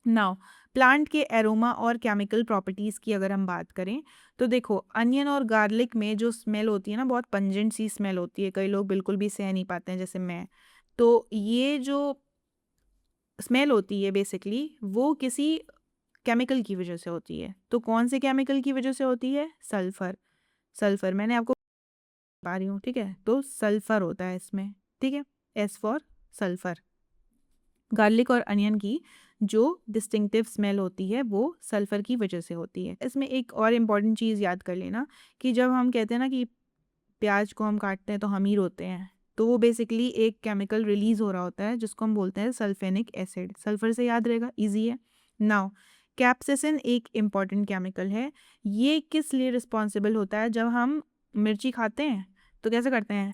Speaker 1: नाउ प्लांट के एरोमा और केमिकल प्रॉपर्टीज़ की अगर हम बात करें तो देखो अनियन और गार्लिक में जो स्मेल होती है ना, बहुत पंजेंट सी स्मेल होती है, कई लोग बिल्कुल भी सह नहीं पाते हैं जैसे मैं। तो ये जो स्मेल होती है बेसिकली वो किसी केमिकल की वजह से होती है। तो कौन से केमिकल की वजह से होती है? सल्फर। सल्फर मैंने आपको बता रही हूँ, ठीक है। तो सल्फर होता है इसमें, ठीक है, एस फॉर सल्फर। गार्लिक और अनियन की जो डिस्टिंक्टिव स्मेल होती है वो सल्फर की वजह से होती है। इसमें एक और इम्पॉर्टेंट चीज़ याद कर लेना कि जब हम कहते हैं ना कि प्याज को हम काटते हैं तो हम ही रोते हैं, तो वो बेसिकली एक केमिकल रिलीज हो रहा होता है जिसको हम बोलते हैं सल्फेनिक एसिड। सल्फर से याद रहेगा, इजी है। नाउ कैप्सिसिन एक इम्पॉर्टेंट केमिकल है। ये किस लिए रिस्पॉन्सिबल होता है? जब हम मिर्ची खाते हैं तो कैसे करते हैं?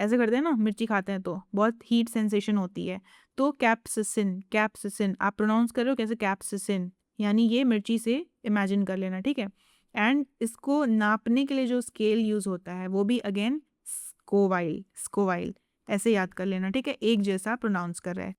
Speaker 1: ऐसे करते हैं ना, मिर्ची खाते हैं तो बहुत हीट सेंसेशन होती है। तो कैप्सिसिन, कैप्सिसिन आप प्रोनाउंस कर रहे हो कैसे? कैप्सिसिन, यानी ये मिर्ची से इमेजिन कर लेना, ठीक है। एंड इसको नापने के लिए जो स्केल यूज होता है वो भी अगेन स्कोवाइल, स्कोवाइल ऐसे याद कर लेना, ठीक है, एक जैसा प्रोनाउंस कर रहा है।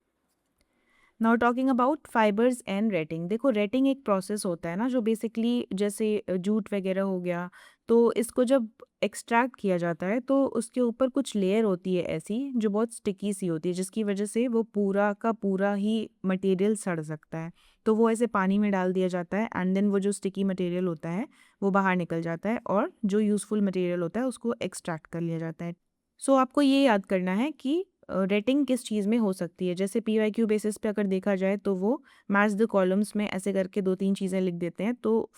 Speaker 1: Now talking about fibres and rating. देखो रेटिंग एक प्रोसेस होता है ना जो बेसिकली जैसे जूट वगैरह हो गया, तो इसको जब एक्सट्रैक्ट किया जाता है तो उसके ऊपर कुछ लेयर होती है ऐसी जो बहुत स्टिकी सी होती है, जिसकी वजह से वो पूरा का पूरा ही मटेरियल सड़ सकता है। तो वो ऐसे पानी में डाल दिया जाता है एंड देन वो जो स्टिकी मटेरियल होता है वो बाहर निकल जाता है और जो यूज़फुल मटेरियल होता है उसको एक्सट्रैक्ट कर लिया जाता है। सो आपको ये याद करना है कि रेटिंग किस चीज़ में हो सकती है। जैसे PYQ बेसिस पे अगर देखा जाए तो वो मैच द कॉलम्स में ऐसे करके 2-3 चीज़ें लिख देते हैं, तो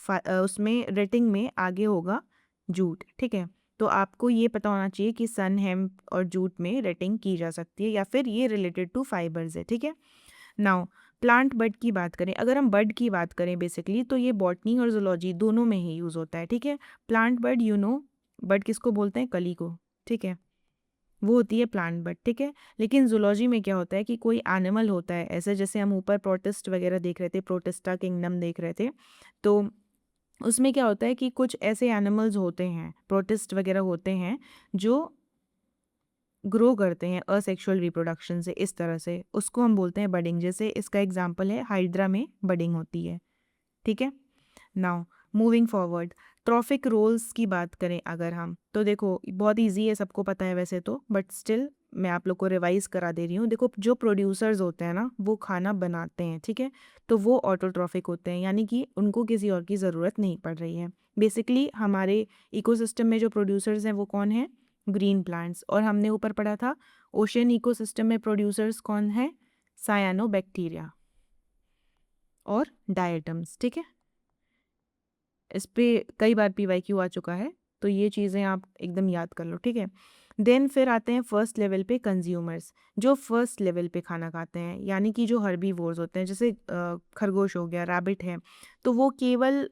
Speaker 1: उसमें रेटिंग में आगे होगा जूट, ठीक है। तो आपको ये पता होना चाहिए कि सन, हेम्प और जूट में रेटिंग की जा सकती है या फिर ये रिलेटेड टू फाइबर्स है, ठीक है। नाउ प्लांट बड की बात करें, अगर हम बड की बात करें बेसिकली तो ये बॉटनी और जूलॉजी दोनों में ही यूज़ होता है, ठीक है। प्लांट बड, यू नो बड किसको बोलते हैं? कली को, ठीक है, वो होती है प्लांट बड, ठीक है। लेकिन जूलॉजी में क्या होता है कि कोई एनिमल होता है ऐसे, जैसे हम ऊपर प्रोटिस्ट वगैरह देख रहे थे, प्रोटिस्टा किंगडम देख रहे थे, तो उसमें क्या होता है कि कुछ ऐसे एनिमल्स होते हैं, प्रोटिस्ट वगैरह होते हैं जो ग्रो करते हैं असेक्सुअल रिप्रोडक्शन से, इस तरह से उसको हम बोलते हैं बडिंग। जैसे इसका एग्जांपल है हाइड्रा में बडिंग होती है, ठीक है। Now moving forward, trophic roles की बात करें अगर हम, तो देखो बहुत इजी है, सबको पता है वैसे तो, बट स्टिल मैं आप लोग को रिवाइज करा दे रही हूँ। देखो जो प्रोड्यूसर्स होते हैं ना वो खाना बनाते हैं, ठीक है, तो वो ऑटोट्रॉफिक होते हैं, यानी कि उनको किसी और की ज़रूरत नहीं पड़ रही है। बेसिकली हमारे इकोसिस्टम में जो प्रोड्यूसर्स हैं वो कौन है? Green plants. और हमने ऊपर पढ़ा था ओशियन इकोसिस्टम में प्रोड्यूसर्स कौन है? सायानोबैक्टीरिया और डायटम्स, ठीक है। इस पे कई बार PYQ आ चुका है, तो ये चीज़ें आप एकदम याद कर लो, ठीक है। देन फिर आते हैं फर्स्ट लेवल पे कंज्यूमर्स, जो फर्स्ट लेवल पे खाना खाते हैं, यानी कि जो हर्बीवोर्स होते हैं, जैसे खरगोश हो गया, रैबिट है, तो वो केवल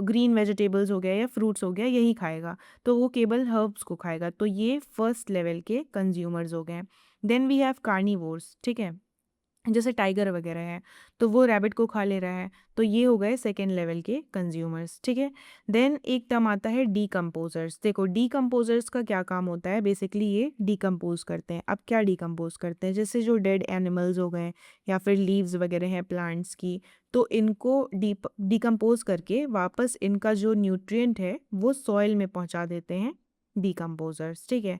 Speaker 1: ग्रीन वेजिटेबल्स हो गया या फ्रूट्स हो गया यही खाएगा, तो वो केवल हर्ब्स को खाएगा, तो ये फर्स्ट लेवल के कंज्यूमर्स हो गए। देन वी हैव कार्निवोर्स, ठीक है, जैसे टाइगर वगैरह है, तो वो रैबिट को खा ले रहा है, तो ये हो गए सेकेंड लेवल के कंज्यूमर्स, ठीक है। देन एक टर्म आता है डीकम्पोजर्स। देखो डीकम्पोजर्स का क्या काम होता है? बेसिकली ये डीकम्पोज करते हैं। अब क्या डीकम्पोज करते हैं? जैसे जो डेड एनिमल्स हो गए या फिर लीव्स वगैरह हैं प्लांट्स की, तो इनको डीकम्पोज करके वापस इनका जो न्यूट्रिएंट है वो सॉइल में पहुंचा देते हैं डीकम्पोजर्स, ठीक है।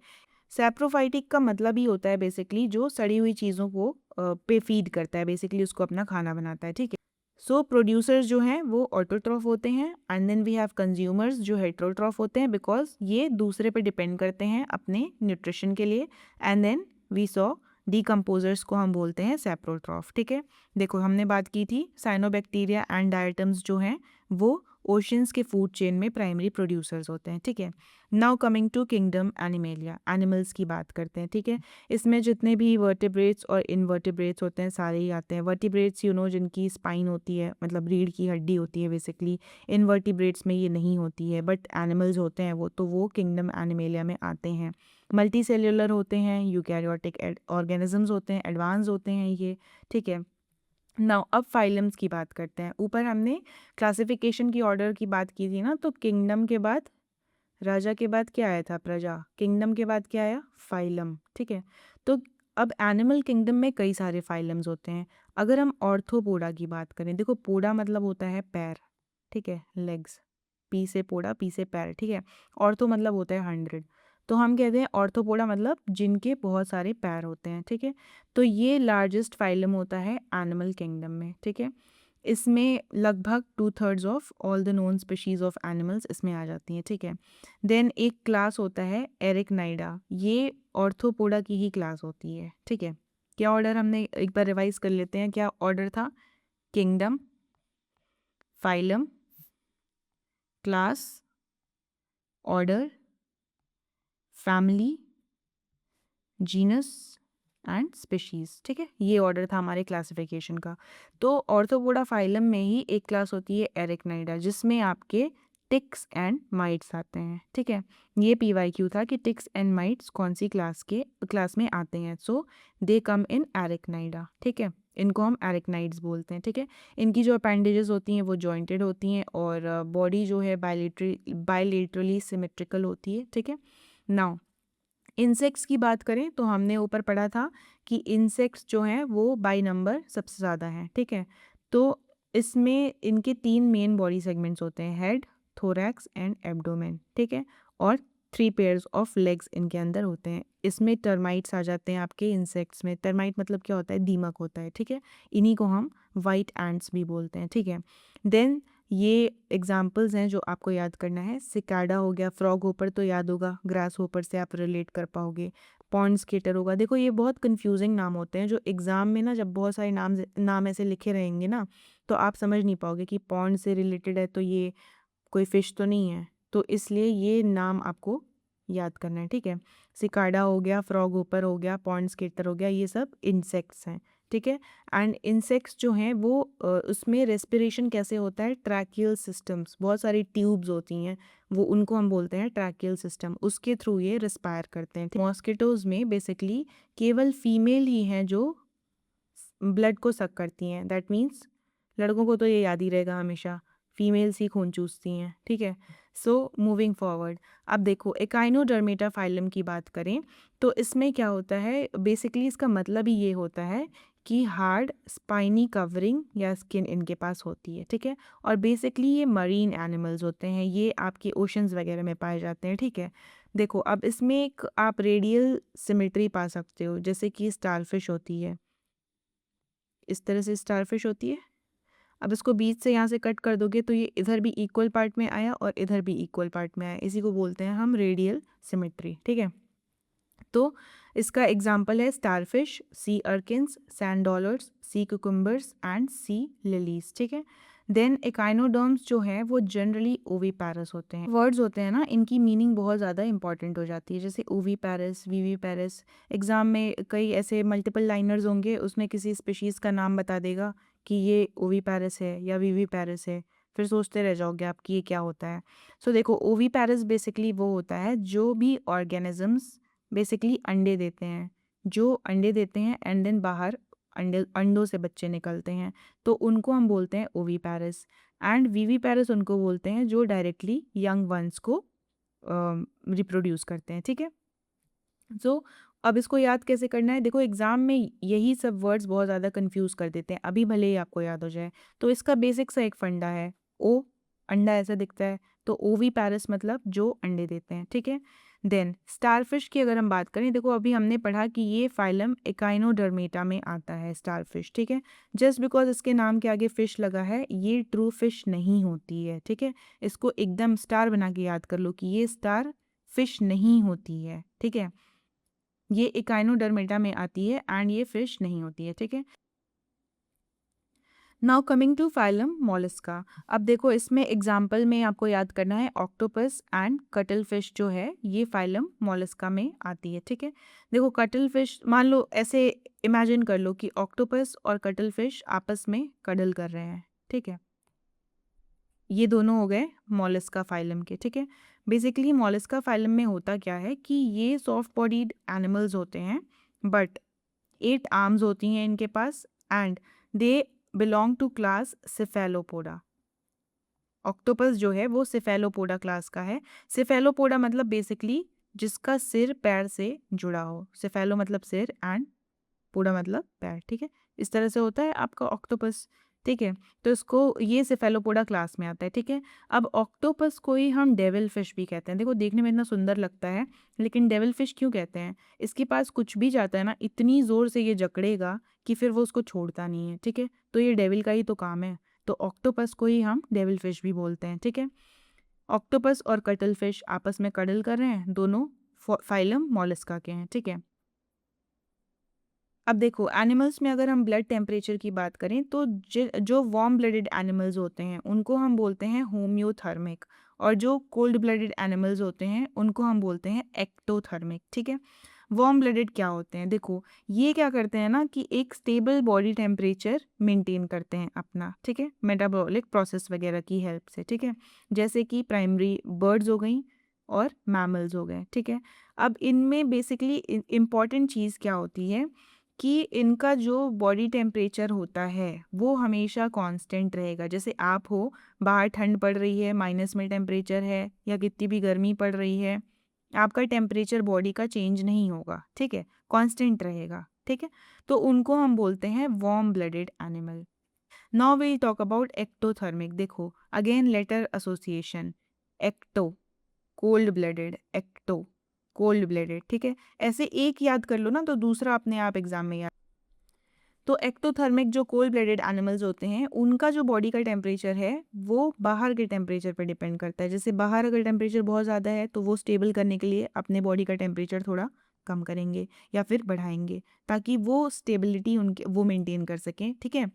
Speaker 1: सैप्रोफाइटिक का मतलब ही होता है बेसिकली जो सड़ी हुई चीज़ों को पे फीड करता है, बेसिकली उसको अपना खाना बनाता है, ठीक है। सो प्रोड्यूसर्स जो हैं वो ऑटोट्रॉफ होते हैं and then we have consumers जो हेट्रोट्रॉफ होते हैं, बिकॉज ये दूसरे पे डिपेंड करते हैं अपने न्यूट्रिशन के लिए। And then we saw decomposers को हम बोलते हैं सैप्रोट्रॉफ, ठीक है। देखो हमने बात की थी साइनोबैक्टीरिया एंड डायटम्स जो हैं वो ओशंस के फूड चेन में प्राइमरी प्रोड्यूसर्स होते हैं, ठीक है। Now coming to kingdom Animalia, animals की बात करते हैं, ठीक है। इसमें जितने भी वर्टिब्रेट्स और इनवर्टिब्रेट्स होते हैं सारे ही आते हैं। वर्टिब्रेट्स जिनकी स्पाइन होती है, मतलब रीढ़ की हड्डी होती है बेसिकली, इनवर्टिब्रेट्स में ये नहीं होती है, बट एनिमल्स होते हैं वो, तो वो किंगडम एनिमेलिया में आते हैं। मल्टी सेल्यूलर होते हैं, यूकैरियोटिक ऑर्गेनिजम्स होते हैं, एडवांस होते हैं ये, ठीक है। नाउ अब फाइलम्स की बात करते हैं। ऊपर हमने क्लासिफिकेशन की ऑर्डर की बात की थी ना, तो किंगडम के बाद राजा के बाद क्या आया था? प्रजा। किंगडम के बाद क्या आया? फाइलम, ठीक है। तो अब एनिमल किंगडम में कई सारे फाइलम्स होते हैं। अगर हम ऑर्थोपोडा की बात करें, देखो पोडा मतलब होता है पैर, ठीक है, लेग्स, पी से पोडा, पी से पैर, ठीक है। ऑर्थो मतलब होता है 100, तो हम कहते हैं ऑर्थोपोडा मतलब जिनके बहुत सारे पैर होते हैं, ठीक है। तो ये लार्जेस्ट फाइलम होता है एनिमल किंगडम में, ठीक है। इसमें लगभग 2/3 of all the known species of animals इसमें आ जाती हैं, ठीक है। देन एक क्लास होता है एरिकनाइडा, ये ऑर्थोपोडा की ही क्लास होती है, ठीक है। क्या ऑर्डर, हमने एक बार रिवाइज कर लेते हैं, क्या ऑर्डर था? Kingdom, phylum, class, order, family, genus and species, ठीक है। ये ऑर्डर था हमारे क्लासिफिकेशन का। तो ऑर्थोपोडा फाइलम में ही एक क्लास होती है एरिकनाइडा, जिसमें आपके टिक्स एंड माइट्स आते हैं, ठीक है। ये PYQ था कि टिक्स एंड माइट्स कौन सी क्लास में आते हैं। सो दे कम इन एरिकनाइडा, ठीक है। इनको हम एरिकनाइड्स बोलते हैं, ठीक है। इनकी जो अपेंडेजेस होती हैं वो जॉइंटेड होती हैं और बॉडी जो है बायलेटरली सिमेट्रिकल होती है, ठीक है। नाउ इंसेक्ट्स की बात करें तो हमने ऊपर पढ़ा था कि इंसेक्ट्स जो हैं वो बाई नंबर सबसे ज़्यादा हैं, ठीक है। तो इसमें इनके 3 मेन बॉडी सेगमेंट्स होते हैं, हेड, थोरैक्स एंड एब्डोमेन, ठीक है। और 3 पेयर्स ऑफ लेग्स इनके अंदर होते हैं। इसमें टर्माइट्स आ जाते हैं आपके इंसेक्ट्स में। टर्माइट मतलब क्या होता है? दीमक होता है, ठीक है। इन्हीं को हम वाइट एंट्स भी बोलते हैं, ठीक है। देन ये एग्जाम्पल्स हैं जो आपको याद करना है। सिकाडा हो गया, फ्रॉग होपर तो याद होगा, ग्रास होपर से आप रिलेट कर पाओगे। पॉन्ड स्केटर होगा। देखो ये बहुत कंफ्यूजिंग नाम होते हैं जो एग्ज़ाम में ना, जब बहुत सारे नाम ऐसे लिखे रहेंगे ना, तो आप समझ नहीं पाओगे कि पॉन्ड से रिलेटेड है तो ये कोई फ़िश तो नहीं है। तो इसलिए ये नाम आपको याद करना है, ठीक है। सिकाडा हो गया, फ्रॉग होपर हो गया, पॉन्ड स्केटर हो गया, ये सब इंसेक्ट्स हैं, ठीक है। एंड इंसेक्ट्स जो हैं वो उसमें रेस्पिरेशन कैसे होता है? ट्रैकियल सिस्टम्स, बहुत सारी ट्यूब्स होती हैं, वो उनको हम बोलते हैं ट्रैकियल सिस्टम, उसके थ्रू ये रिस्पायर करते हैं। मॉस्किटोज़ में बेसिकली केवल फीमेल ही हैं जो ब्लड को सक करती हैं। दैट मीन्स लड़कों को तो ये याद ही रहेगा हमेशा, फीमेल्स ही खून चूसती हैं, ठीक है। सो मूविंग फॉरवर्ड, अब देखो एकाइनोडर्मेटा फाइलम की बात करें तो इसमें क्या होता है? बेसिकली इसका मतलब ही ये होता है कि हार्ड स्पाइनी कवरिंग या स्किन इनके पास होती है, ठीक है। और बेसिकली ये मरीन एनिमल्स होते हैं, ये आपके ओशंस वगैरह में पाए जाते हैं, ठीक है। देखो अब इसमें एक आप रेडियल सिमेट्री पा सकते हो, जैसे कि स्टारफिश होती है, इस तरह से स्टारफिश होती है। अब इसको बीच से यहाँ से कट कर दोगे तो ये इधर भी इक्वल पार्ट में आया और इधर भी इक्वल पार्ट में आया, इसी को बोलते हैं हम रेडियल सिमेट्री, ठीक है। तो इसका एग्जाम्पल है starfish, sea urchins, sand dollars, sea cucumbers and sea lilies, ठीक है। देन एकाइनोडर्म्स जो हैं वो जनरली ओवीपैरस होते हैं। वर्ड्स होते हैं ना, इनकी मीनिंग बहुत ज़्यादा इंपॉर्टेंट हो जाती है, जैसे ओवीपैरस, वीवीपैरस। एग्जाम में कई ऐसे मल्टीपल लाइनर्स होंगे, उसमें किसी स्पीशीज़ का नाम बता देगा कि ये ओवीपैरस है या वीवीपैरस है, फिर सोचते रह जाओगे आप कि ये क्या होता है। सो देखो ओवीपैरस बेसिकली वो होता है जो भी ऑर्गेनिजम्स बेसिकली अंडे देते हैं, जो अंडे देते हैं एंड देन बाहर अंडों से बच्चे निकलते हैं, तो उनको हम बोलते हैं ओवीपैरस। एंड वीवीपैरस उनको बोलते हैं जो डायरेक्टली यंग वंस को रिप्रोड्यूस करते हैं, ठीक है। सो अब इसको याद कैसे करना है? देखो एग्जाम में यही सब वर्ड्स बहुत ज़्यादा कंफ्यूज कर देते हैं, अभी भले ही आपको याद हो जाए। तो इसका बेसिक सा एक फंडा है, ओ अंडा ऐसा दिखता है, तो ओवीपैरस मतलब जो अंडे देते हैं, ठीक है। देन स्टारफिश की अगर हम बात करें, देखो अभी हमने पढ़ा कि ये फाइलम एकाइनोडर्मेटा में आता है स्टारफिश, ठीक है। जस्ट बिकॉज इसके नाम के आगे फिश लगा है, ये ट्रू फिश नहीं होती है, ठीक है। इसको एकदम स्टार बना के याद कर लो कि ये स्टार फिश नहीं होती है, ठीक है। ये एकाइनोडर्मेटा में आती है एंड ये फिश नहीं होती है, ठीक है। Now coming to phylum Mollusca. अब देखो इसमें एग्जाम्पल में आपको याद करना है ऑक्टोपस एंड कटल फिश जो है ये फाइलम मोलस्का में आती है, ठीक है। देखो कटल फिश, मान लो ऐसे इमेजिन कर लो कि ऑक्टोपस और कटल फिश आपस में कडल कर रहे हैं, ठीक है। ये दोनों हो गए मोलस्का फाइलम के, ठीक है। बेसिकली मोलस्का फाइलम में होता क्या है कि ये सॉफ्ट बॉडीड एनिमल्स होते हैं, बट 8 आर्म्स होती हैं इनके पास and they belong to class cephalopoda. Octopus जो है वो सिफेलोपोडा क्लास का है। सिफेलोपोडा मतलब बेसिकली जिसका सिर पैर से जुड़ा हो, सिफेलो मतलब सिर एंड पोडा मतलब पैर, ठीक है। इस तरह से होता है आपका ऑक्टोपस, ठीक है। तो इसको ये सेफेलोपोडा क्लास में आता है, ठीक है। अब ऑक्टोपस को ही हम डेविल फिश भी कहते हैं। देखो देखने में इतना सुंदर लगता है, लेकिन डेविल फिश क्यों कहते हैं? इसके पास कुछ भी जाता है ना, इतनी ज़ोर से ये जकड़ेगा कि फिर वो उसको छोड़ता नहीं है, ठीक है। तो ये डेविल का ही तो काम है। तो ऑक्टोपस को ही हम डेविल फिश भी बोलते हैं, ठीक है। ऑक्टोपस और कटल फिश आपस में कडल कर रहे हैं, दोनों फाइलम मॉलस्का के हैं, ठीक है। अब देखो एनिमल्स में अगर हम ब्लड टेम्परेचर की बात करें तो जो वार्म ब्लडेड एनिमल्स होते हैं उनको हम बोलते हैं होम्योथर्मिक, और जो कोल्ड ब्लडेड एनिमल्स होते हैं उनको हम बोलते हैं एक्टोथर्मिक, ठीक है। वार्म ब्लडेड क्या होते हैं? देखो ये क्या करते हैं ना कि एक स्टेबल बॉडी टेम्परेचर मेंटेन करते हैं अपना, ठीक है, मेटाबॉलिक प्रोसेस वगैरह की हेल्प से, ठीक है। जैसे कि प्राइमरी बर्ड्स हो गई और मैमल्स हो गए, ठीक है। अब इनमें बेसिकली इम्पॉर्टेंट चीज़ क्या होती है कि इनका जो बॉडी टेम्परेचर होता है वो हमेशा कांस्टेंट रहेगा। जैसे आप हो, बाहर ठंड पड़ रही है, माइनस में टेम्परेचर है या कितनी भी गर्मी पड़ रही है, आपका टेम्परेचर बॉडी का चेंज नहीं होगा, ठीक है, कांस्टेंट रहेगा, ठीक है। तो उनको हम बोलते हैं warm blooded animal. Now will talk about ectothermic. देखो again letter association, ecto cold blooded, ecto cold blooded, ठीक है। ऐसे एक याद कर लो ना तो दूसरा अपने आप एग्जाम में याद। तो एक्टोथर्मिक जो कोल्ड ब्लडेड एनिमल्स होते हैं उनका जो बॉडी का टेम्परेचर है वो बाहर के टेम्परेचर पर डिपेंड करता है। जैसे बाहर अगर टेम्परेचर बहुत ज़्यादा है तो वो स्टेबल करने के लिए अपने बॉडी का टेम्परेचर थोड़ा कम करेंगे या फिर बढ़ाएंगे, ताकि वो स्टेबिलिटी उनके वो मेंटेन कर सकें, ठीक है।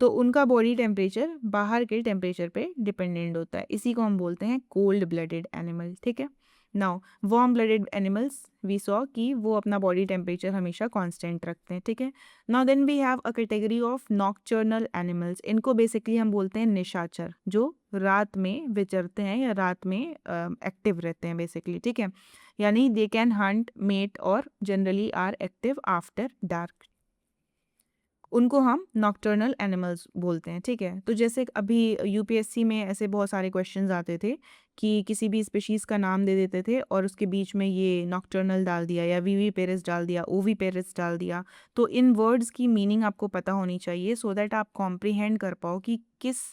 Speaker 1: तो उनका बॉडी टेम्परेचर बाहर के टेम्परेचर पे डिपेंडेंट होता है, इसी को हम बोलते हैं कोल्ड ब्लडेड एनिमल, ठीक है। Now warm blooded animals we saw कि वो अपना बॉडी टेम्परेचर हमेशा कांस्टेंट रखते हैं, ठीक है। Now then we have a category of nocturnal animals. इनको बेसिकली हम बोलते हैं निशाचर, जो रात में विचरते हैं या रात में एक्टिव रहते हैं बेसिकली, ठीक है। यानी दे कैन हंट, मेट और generally are active after dark. उनको हम नॉकटर्नल एनिमल्स बोलते हैं, ठीक है। तो जैसे अभी यूपीएससी में ऐसे बहुत सारे क्वेश्चंस आते थे कि किसी भी स्पीशीज़ का नाम दे देते थे और उसके बीच में ये नॉकटर्नल डाल दिया या वीवी पेरिस डाल दिया, ओवी पेरिस डाल दिया। तो इन वर्ड्स की मीनिंग आपको पता होनी चाहिए सो दैट आप कॉम्प्रिहेंड कर पाओ कि किस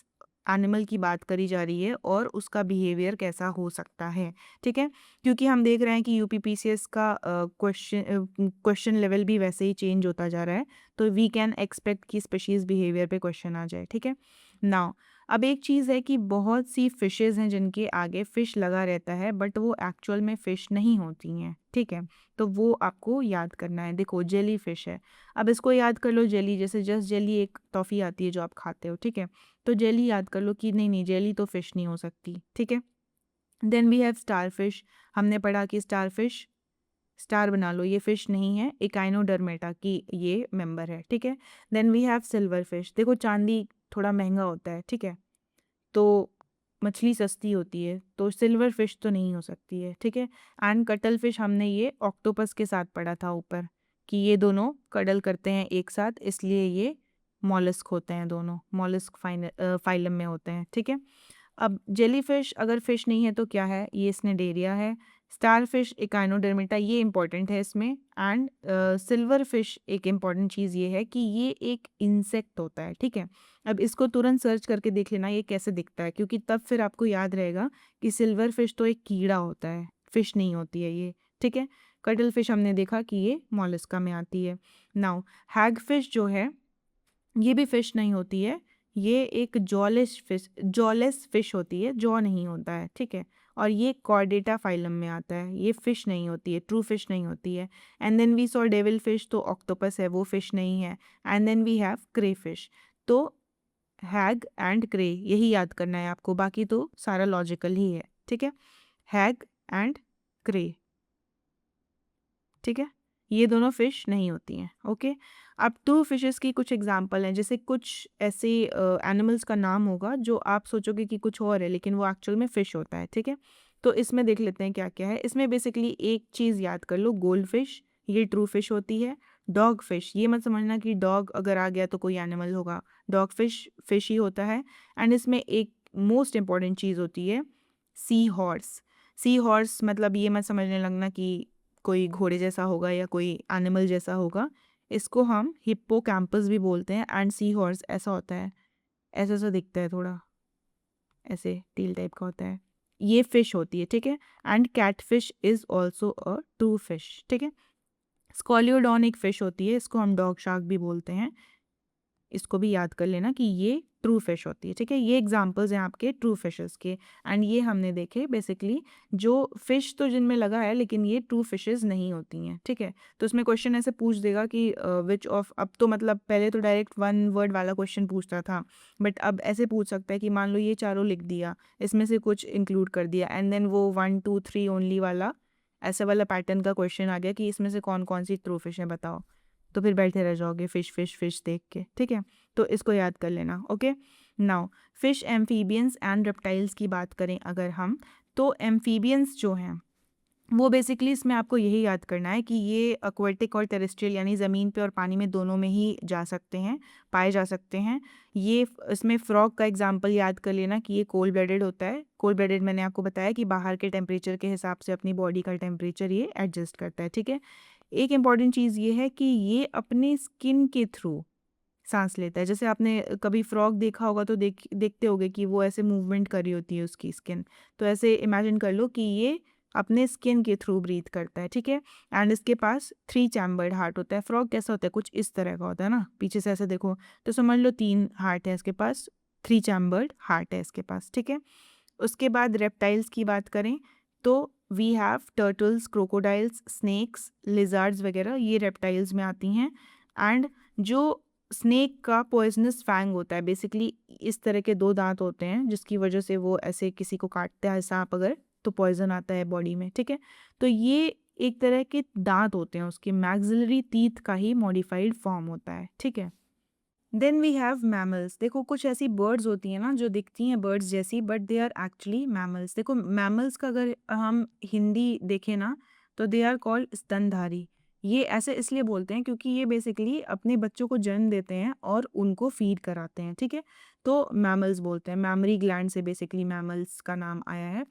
Speaker 1: एनिमल की बात करी जा रही है और उसका बिहेवियर कैसा हो सकता है, ठीक है। क्योंकि हम देख रहे हैं कि यूपीपीसीएस का क्वेश्चन लेवल भी वैसे ही चेंज होता जा रहा है, तो वी कैन एक्सपेक्ट कि स्पीशीज़ बिहेवियर पे क्वेश्चन आ जाए, ठीक है। नाउ अब एक चीज़ है कि बहुत सी फिशेज़ हैं जिनके आगे फ़िश लगा रहता है बट वो एक्चुअल में फ़िश नहीं होती हैं, ठीक है। तो वो आपको याद करना है। देखो जेली फ़िश है, अब इसको याद कर लो जेली, जैसे जस्ट जेली एक टॉफ़ी आती है जो आप खाते हो, ठीक है। तो जेली याद कर लो कि नहीं नहीं जेली तो फ़िश नहीं हो सकती, ठीक है। Then we have star fish. हमने पढ़ा कि स्टार फिश, स्टार बना लो, ये फिश नहीं है, इकाइनोडर्मेटा की ये मेंबर है, ठीक है। Then we have silver fish. देखो चांदी थोड़ा महंगा होता है, ठीक है, तो मछली सस्ती होती है, तो सिल्वर फिश तो नहीं हो सकती है, ठीक है। एंड कटल फिश हमने ये ऑक्टोपस के साथ पढ़ा था ऊपर कि ये दोनों कडल करते हैं एक साथ, इसलिए ये मॉलस्क होते हैं, दोनों मॉलस्क फाइलम में होते हैं, ठीक है। अब जेलीफिश अगर फिश नहीं है तो क्या है? ये स्नेडेरिया है। स्टारफिश इकाइनोडर्मेटा, ये इंपॉर्टेंट है इसमें। एंड सिल्वर फिश एक इम्पॉर्टेंट चीज़ ये है कि ये एक इंसेक्ट होता है, ठीक है। अब इसको तुरंत सर्च करके देख लेना ये कैसे दिखता है, क्योंकि तब फिर आपको याद रहेगा कि सिल्वर फिश तो एक कीड़ा होता है, फिश नहीं होती है ये, ठीक है। कटल फिश हमने देखा कि ये मॉलस्का में आती है। नाउ हैग फिश जो है ये भी फिश नहीं होती है, ये एक जॉलेस फिश होती है, जॉ नहीं होता है, ठीक है। और ये कॉर्डेटा फाइलम में आता है, ये फिश नहीं होती है, ट्रू फिश नहीं होती है। And then we saw devil fish, तो ऑक्टोपस है, वो फिश नहीं है। And then we have crayfish. तो हैग एंड क्रे यही याद करना है आपको, बाकी तो सारा लॉजिकल ही है, ठीक है। हैग एंड क्रे, ठीक है, ये दोनों फिश नहीं होती हैं, ओके। अब टू फिशेस की कुछ एग्जांपल हैं, जैसे कुछ ऐसे एनिमल्स का नाम होगा जो आप सोचोगे कि कुछ और है लेकिन वो एक्चुअल में फ़िश होता है, ठीक है। तो इसमें देख लेते हैं क्या क्या है। इसमें बेसिकली एक चीज़ याद कर लो, गोल्ड फिश, ये ट्रू फिश होती है। डॉग फिश, ये मत समझना कि डॉग अगर आ गया तो कोई एनिमल होगा, डॉग फिश फिश ही होता है। एंड इसमें एक मोस्ट इंपॉर्टेंट चीज़ होती है सी हॉर्स। सी हॉर्स मतलब ये मत समझने लगना कि कोई घोड़े जैसा होगा या कोई एनिमल जैसा होगा, इसको हम हिप्पोकैम्पस भी बोलते हैं। एंड सी हॉर्स ऐसा होता है, ऐसा ऐसा दिखता है, थोड़ा ऐसे टील टाइप का होता है, ये फिश होती है, ठीक है। And catfish is also a true fish, ठीक है। स्कॉलियोडॉन एक फिश होती है, इसको हम डॉग शार्क भी बोलते हैं, इसको भी याद कर लेना कि ये ट्रू फिश होती है, ठीक है। ये एग्जांपल्स हैं आपके ट्रू फिशेस के। एंड ये हमने देखे बेसिकली जो फिश तो जिनमें लगा है लेकिन ये ट्रू फिशेस नहीं होती हैं, ठीक है। तो उसमें क्वेश्चन ऐसे पूछ देगा कि विच ऑफ, अब तो मतलब पहले तो डायरेक्ट वन वर्ड वाला क्वेश्चन पूछता था, बट अब ऐसे पूछ सकता है कि मान लो ये चारों लिख दिया, इसमें से कुछ इंक्लूड कर दिया, एंड देन वो 1 2 3 ओनली वाला ऐसे वाला पैटर्न का क्वेश्चन आ गया कि इसमें से कौन कौन सी ट्रू फिश है बताओ, तो फिर बैठे रह जाओगे फिश फिश फिश देख के, ठीक है। तो इसको याद कर लेना, okay. Now fish, amphibians and reptiles की बात करें अगर हम, तो एम्फीबियंस जो हैं वो बेसिकली इसमें आपको यही याद करना है कि ये एक्वेटिक और टेरेस्ट्रियल यानी ज़मीन पे और पानी में दोनों में ही जा सकते हैं, पाए जा सकते हैं। ये इसमें फ्रॉग का एग्जांपल याद कर लेना कि ये कोल्ड ब्लडेड होता है। कोल्ड ब्लडेड मैंने आपको बताया कि बाहर के टेम्परेचर के हिसाब से अपनी बॉडी का टेम्परेचर ये एडजस्ट करता है, ठीक है। एक इम्पॉर्टेंट चीज़ ये है कि ये अपने स्किन के थ्रू सांस लेता है। जैसे आपने कभी फ्रॉग देखा होगा तो देखते होगे कि वो ऐसे मूवमेंट कर रही होती है उसकी स्किन, तो ऐसे इमेजिन कर लो कि ये अपने स्किन के थ्रू ब्रीथ करता है, ठीक है। एंड इसके पास 3 चैम्बर्ड हार्ट होता है। फ्रॉग कैसा होता है, कुछ इस तरह का होता है ना, पीछे से ऐसे देखो तो समझ लो 3 हार्ट है इसके पास, 3 चैम्बर्ड हार्ट है इसके पास, ठीक है। उसके बाद रेप्टाइल्स की बात करें तो we have turtles, crocodiles, snakes, lizards वगैरह, ये रेप्टाइल्स में आती हैं। एंड जो स्नेक का पॉइजनस फैंग होता है, बेसिकली इस तरह के 2 दांत होते हैं जिसकी वजह से वो ऐसे किसी को काटता है सांप अगर, तो पॉइजन आता है बॉडी में, ठीक है। तो ये एक तरह के दांत होते हैं, उसके मैक्सिलरी टीथ का ही मॉडिफाइड फॉर्म होता है, ठीक है। Then we have mammals. देखो कुछ ऐसी बर्ड्स होती हैं ना जो दिखती हैं बर्ड्स जैसी, but they are actually mammals. देखो मैमल्स का अगर हम हिंदी देखें ना तो दे आर कॉल्ड स्तनधारी। ये ऐसे इसलिए बोलते हैं क्योंकि ये बेसिकली अपने बच्चों को जन्म देते हैं और उनको फीड कराते हैं, ठीक है। तो मैमल्स बोलते हैं, मैमरी ग्लैंड से बेसिकली मैमल्स का नाम आया है।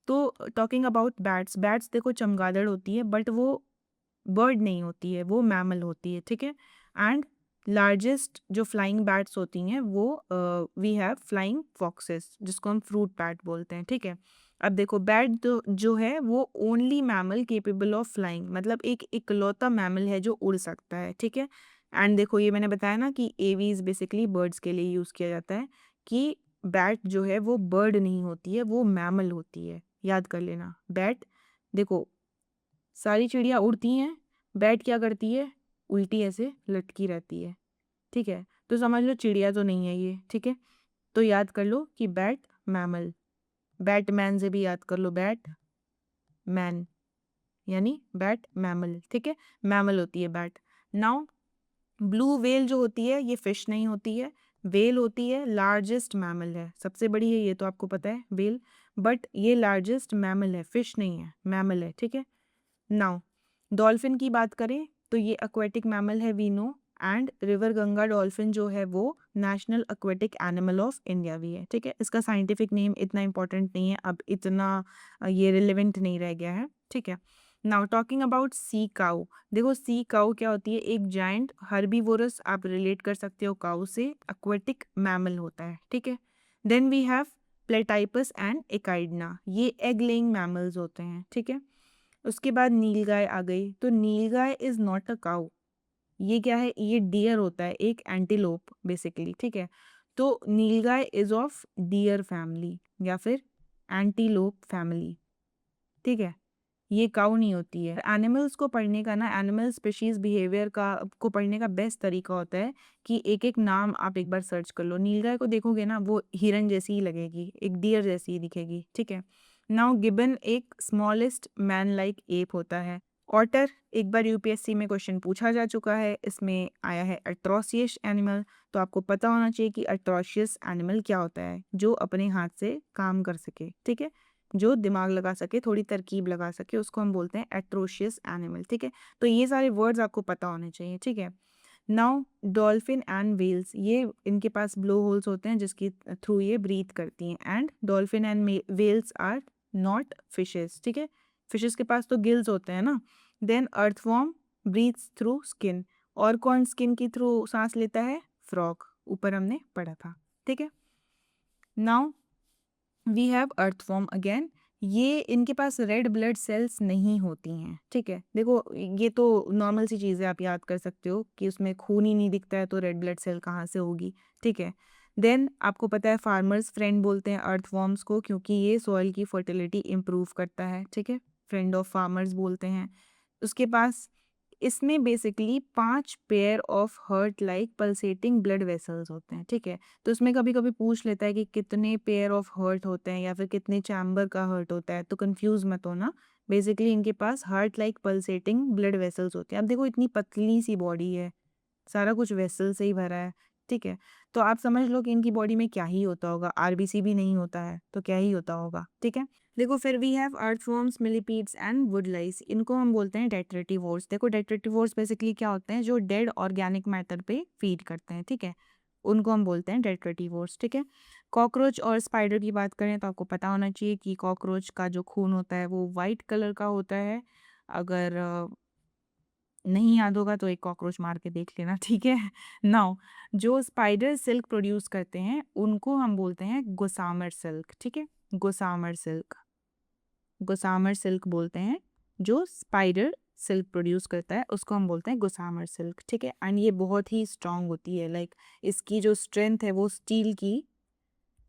Speaker 1: तो टॉकिंग अबाउट बैट्स, बैट्स देखो चमगादड़ होती है बट वो बर्ड नहीं होती है, वो मैमल होती है, ठीक है। एंड लार्जेस्ट जो फ्लाइंग बैट्स होती हैं वो वी हैव फ्लाइंग फॉक्सेस जिसको हम फ्रूट बैट बोलते हैं, ठीक है। अब देखो बैट जो है वो only mammal capable of flying, मतलब एक इकलौता मैमल है जो उड़ सकता है, ठीक है। एंड देखो ये मैंने बताया ना कि एवीज बेसिकली बर्ड्स के लिए यूज़ किया जाता है, कि बैट जो है वो बर्ड नहीं होती है, वो मैमल होती है, याद कर लेना। बैट, देखो सारी चिड़िया उड़ती हैं, बैट क्या करती है, उल्टी ऐसे लटकी रहती है, ठीक है। तो समझ लो चिड़िया तो नहीं है ये, ठीक है। तो याद कर लो कि बैट मैमल, बैटमैन से भी याद कर लो, बैट मैन यानी बैट मैमल, ठीक है। मैमल होती है बैट। नाउ ब्लू व्हेल जो होती है ये फिश नहीं होती है, व्हेल होती है, लार्जेस्ट मैमल है, सबसे बड़ी है ये तो आपको पता है व्हेल, बट ये लार्जेस्ट मैमल है, फिश नहीं है, मैमल है, ठीक है। नाउ डॉल्फिन की बात करें तो ये एक्वेटिक मैमल है, we know. And river Ganga dolphin जो है वो national aquatic animal of India भी है, ठीक है। इसका साइंटिफिक नेम इतना इंपॉर्टेंट नहीं है, अब इतना ये रिलेवेंट नहीं रह गया है, ठीक है। नाउ टॉकिंग अबाउट सी काऊ, देखो सी काऊ क्या होती है, एक जायंट हर्बीवोरस, आप रिलेट कर सकते हो काऊ से, एक्वेटिक मैमल होता है, ठीक है। देन वी हैव प्लेटाइपस एंड एकाइडना, ये एग लेइंग मैमल्स होते हैं, ठीक है। उसके बाद नीलगाय आ गई, तो नीलगाय इज नॉट अ काउ, ये क्या है, ये डियर होता है, एक एंटीलोप बेसिकली, ठीक है। तो नीलगाय इज ऑफ डियर फैमिली या फिर एंटीलोप फैमिली, ठीक है। ये काउ नहीं होती है। एनिमल्स को पढ़ने का ना, एनिमल स्पीशीज बिहेवियर का को पढ़ने का बेस्ट तरीका होता है कि एक एक नाम आप एक बार सर्च कर लो। नीलगाय को देखोगे ना वो हिरन जैसी ही लगेगी, एक डियर जैसी ही दिखेगी, ठीक है। नाउ गिबन एक स्मॉलेस्ट मैन लाइक एप होता है। ऑटर एक बार यूपीएससी में क्वेश्चन पूछा जा चुका है, इसमें आया है अट्रोसियस एनिमल, तो आपको पता होना चाहिए कि अट्रोसियस एनिमल क्या होता है, जो अपने हाथ से काम कर सके, ठीक है, जो दिमाग लगा सके, थोड़ी तरकीब लगा सके, उसको हम बोलते हैं एट्रोशियस एनिमल, ठीक है। तो ये सारे वर्ड्स आपको पता होने चाहिए, ठीक है। नाउ डॉल्फिन एंड व्हेल्स, ये इनके पास ब्लो होल्स होते हैं जिसके थ्रू ये ब्रीथ करती हैं। And dolphin and whales are not fishes, ठीक है। फिशेस के पास तो गिल्स होते हैं ना। Then earthworm breathes through skin, और कौन स्किन के थ्रू सांस लेता है? फ्रॉग, ऊपर हमने पढ़ा था, ठीक है। Now we have earthworm again. ये इनके पास रेड ब्लड सेल्स नहीं होती हैं, ठीक है। देखो ये तो नॉर्मल सी चीज़ है, आप याद कर सकते हो कि उसमें खून ही नहीं दिखता है तो रेड ब्लड सेल कहाँ से होगी, ठीक है। देन आपको पता है फार्मर्स फ्रेंड बोलते हैं अर्थवॉर्म्स को, क्योंकि ये सॉइल की फर्टिलिटी इम्प्रूव करता है, ठीक है। फ्रेंड ऑफ फार्मर्स बोलते हैं। उसके पास इसमें basically 5 pair of heart like pulsating blood vessels होते हैं, ठीक है। तो उसमें कभी कभी पूछ लेता है कि कितने पेयर ऑफ हर्ट होते हैं या फिर कितने चैम्बर का हर्ट होता है, तो कंफ्यूज मत होना। बेसिकली इनके पास heart like pulsating blood vessels होते हैं। अब देखो इतनी पतली सी बॉडी है, सारा कुछ वेसल से ही भरा है, ठीक है। तो आप समझ लो कि इनकी बॉडी में क्या ही होता होगा, आरबीसी भी नहीं होता है तो क्या ही होता होगा, ठीक है। देखो फिर we have earthworms, millipedes and woodlice. इनको हम बोलते हैं डेट्रेटिवोर्स। देखो डेट्रेटिवोर्स बेसिकली क्या होते हैं? जो डेड ऑर्गेनिक मैटर पे फीड करते हैं, ठीक है, उनको हम बोलते हैं डेट्रेटिवोर्स, ठीक है। कॉकरोच और स्पाइडर की बात करें तो आपको पता होना चाहिए कि कॉकरोच का जो खून होता है वो वाइट कलर का होता है। अगर नहीं याद होगा तो एक कॉकरोच मार के देख लेना, ठीक है। नाउ जो स्पाइडर सिल्क प्रोड्यूस करते हैं उनको हम बोलते हैं गोसामर सिल्क, ठीक है। गोसामर सिल्क, गोसामर सिल्क बोलते हैं। जो स्पाइडर सिल्क प्रोड्यूस करता है उसको हम बोलते हैं गोसामर सिल्क, ठीक है। एंड ये बहुत ही स्ट्रांग होती है, लाइक इसकी जो स्ट्रेंथ है वो स्टील की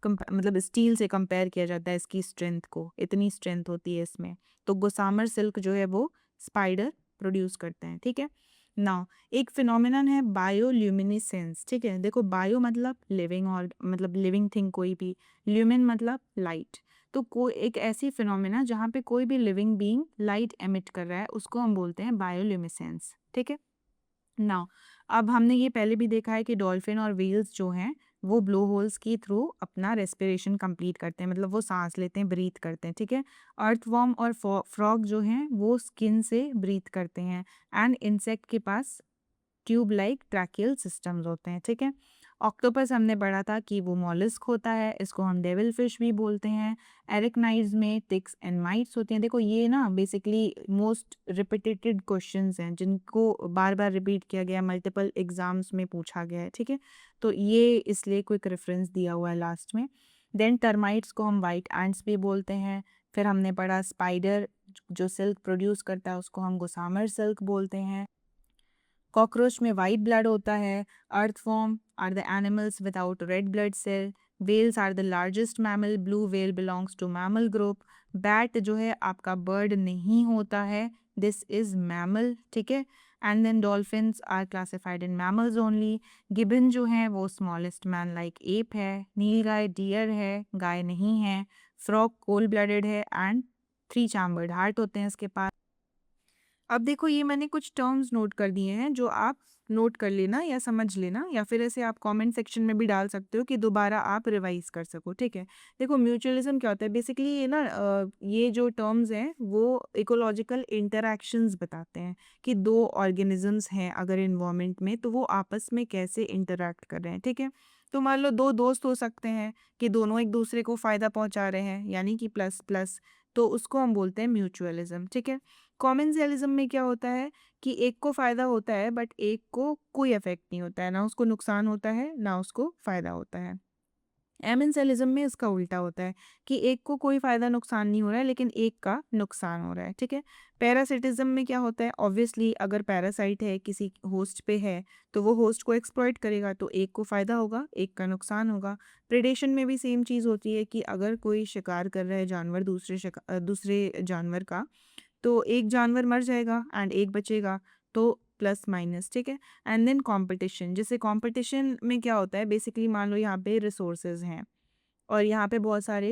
Speaker 1: मतलब स्टील से कंपेयर किया जाता है इसकी स्ट्रेंथ को, इतनी स्ट्रेंथ होती है इसमें। तो गोसामर सिल्क जो है वो स्पाइडर प्रोड्यूस करते हैं, ठीक है। नाउ एक फिनोमिनन है बायोल्यूमिनेसेंस, ठीक है। देखो बायो मतलब लिविंग, और मतलब लिविंग थिंग कोई भी, ल्यूमिन मतलब लाइट। तो कोई एक ऐसी फिनोमिना जहाँ पे कोई भी लिविंग बीइंग लाइट एमिट कर रहा है उसको हम बोलते हैं बायोल्यूमिनेसेंस, ठीक है। नाउ अब हमने ये पहले भी देखा है कि डॉल्फिन और व्हेल्स जो हैं वो ब्लो होल्स के थ्रू अपना रेस्पिरेशन कंप्लीट करते हैं, मतलब वो सांस लेते हैं, ब्रीथ करते हैं, ठीक है। अर्थवॉर्म और फ्रॉग जो हैं वो स्किन से ब्रीथ करते हैं। एंड इंसेक्ट के पास ट्यूब लाइक ट्रैकियल सिस्टम्स होते हैं, ठीक है। ऑक्टोपस हमने पढ़ा था कि वो मॉलस्क होता है, इसको हम डेविल फिश भी बोलते हैं। एरिकनाइड्स में टिक्स एंड माइट्स होते हैं। देखो ये ना बेसिकली मोस्ट रिपीटेटेड क्वेश्चंस हैं जिनको बार बार रिपीट किया गया, मल्टीपल एग्जाम्स में पूछा गया है, ठीक है। तो ये इसलिए क्विक रेफरेंस दिया हुआ है लास्ट में। देन टर्माइट्स को हम वाइट एंड्स भी बोलते हैं। फिर हमने पढ़ा स्पाइडर जो सिल्क प्रोड्यूस करता है उसको हम गोसामर सिल्क बोलते हैं। कॉकरोच में वाइट ब्लड होता है। Earthworm are the animals without red blood cell. Whales are the largest mammal, blue whale belongs to mammal group. Bat जो है आपका बर्ड नहीं होता है, दिस इज मैमल, ठीक है। And then dolphins are classified in mammals only. Gibbon जो है वो स्मॉलेस्ट मैन लाइक एप है। नीलगाय डियर है, गाय नहीं है। फ्रॉग कोल्ड ब्लडेड है एंड 3 चैम्बर्ड हार्ट होते हैं इसके पास। अब देखो ये मैंने कुछ टर्म्स नोट कर दिए हैं जो आप नोट कर लेना या समझ लेना, या फिर ऐसे आप कमेंट सेक्शन में भी डाल सकते हो कि दोबारा आप रिवाइज कर सको, ठीक है। देखो म्यूचुअलिज्म क्या होता है? बेसिकली ये ना ये जो टर्म्स हैं वो इकोलॉजिकल इंटरैक्शंस बताते हैं कि दो ऑर्गेनिजम्स हैं अगर इन्वायरमेंट में तो वो आपस में कैसे इंटरैक्ट कर रहे हैं, ठीक है। तो मान लो दो दोस्त हो सकते हैं कि दोनों एक दूसरे को फ़ायदा पहुंचा रहे हैं, यानी कि प्लस प्लस, तो उसको हम बोलते हैं म्यूचुअलिज्म, ठीक है। कॉमेंसलिज्म में क्या होता है कि एक को फ़ायदा होता है बट एक को कोई इफेक्ट नहीं होता है, ना उसको नुकसान होता है ना उसको फ़ायदा होता है। एमेंसलिज्म में इसका उल्टा होता है कि एक को कोई फ़ायदा नुकसान नहीं हो रहा है लेकिन एक का नुकसान हो रहा है, ठीक है। पैरासिटिज्म में क्या होता है? ऑब्वियसली अगर पैरासाइट है किसी होस्ट पे है तो वो होस्ट को एक्सप्लॉइट करेगा, तो एक को फ़ायदा होगा एक का नुकसान होगा। प्रेडेशन में भी सेम चीज़ होती है कि अगर कोई शिकार कर रहा है जानवर दूसरे जानवर का, तो एक जानवर मर जाएगा एंड एक बचेगा, तो प्लस माइनस, ठीक है। एंड देन कंपटीशन, जैसे कंपटीशन में क्या होता है? बेसिकली मान लो यहाँ पे रिसोर्सेज हैं और यहाँ पे बहुत सारे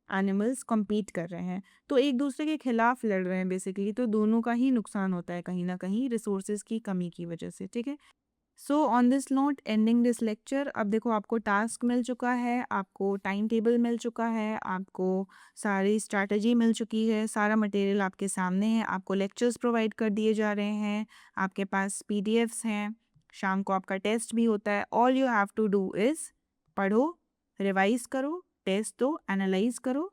Speaker 1: एनिमल्स compete कर रहे हैं, तो एक दूसरे के खिलाफ लड़ रहे हैं बेसिकली, तो दोनों का ही नुकसान होता है कहीं ना कहीं रिसोर्सेज की कमी की वजह से, ठीक है। So on this note ending this lecture. अब देखो आपको टास्क मिल चुका है, आपको टाइम टेबल मिल चुका है, आपको सारी स्ट्रैटेजी मिल चुकी है, सारा मटेरियल आपके सामने है, आपको लेक्चर्स प्रोवाइड कर दिए जा रहे हैं, आपके पास पीडीएफ्स हैं, शाम को आपका टेस्ट भी होता है। All you have to do is पढ़ो, रिवाइज करो, टेस्ट दो, एनालाइज करो,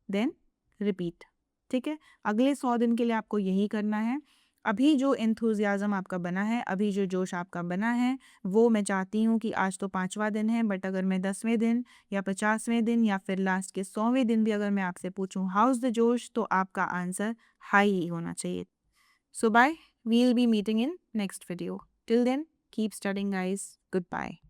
Speaker 1: देन रिपीट, ठीक है। अगले 100 दिन के लिए आपको यही करना है। अभी जो एंथुसियाज़्म आपका बना है, अभी जो जोश आपका बना है, वो मैं चाहती हूँ कि आज तो 5वां दिन है, बट अगर मैं 10वें दिन या 50वें दिन या फिर लास्ट के 100वें दिन भी अगर मैं आपसे पूछूँ हाउ इज़ द जोश, तो आपका आंसर हाई ही होना चाहिए। So bye, we will be meeting in next video. Till then keep studying guys, good bye.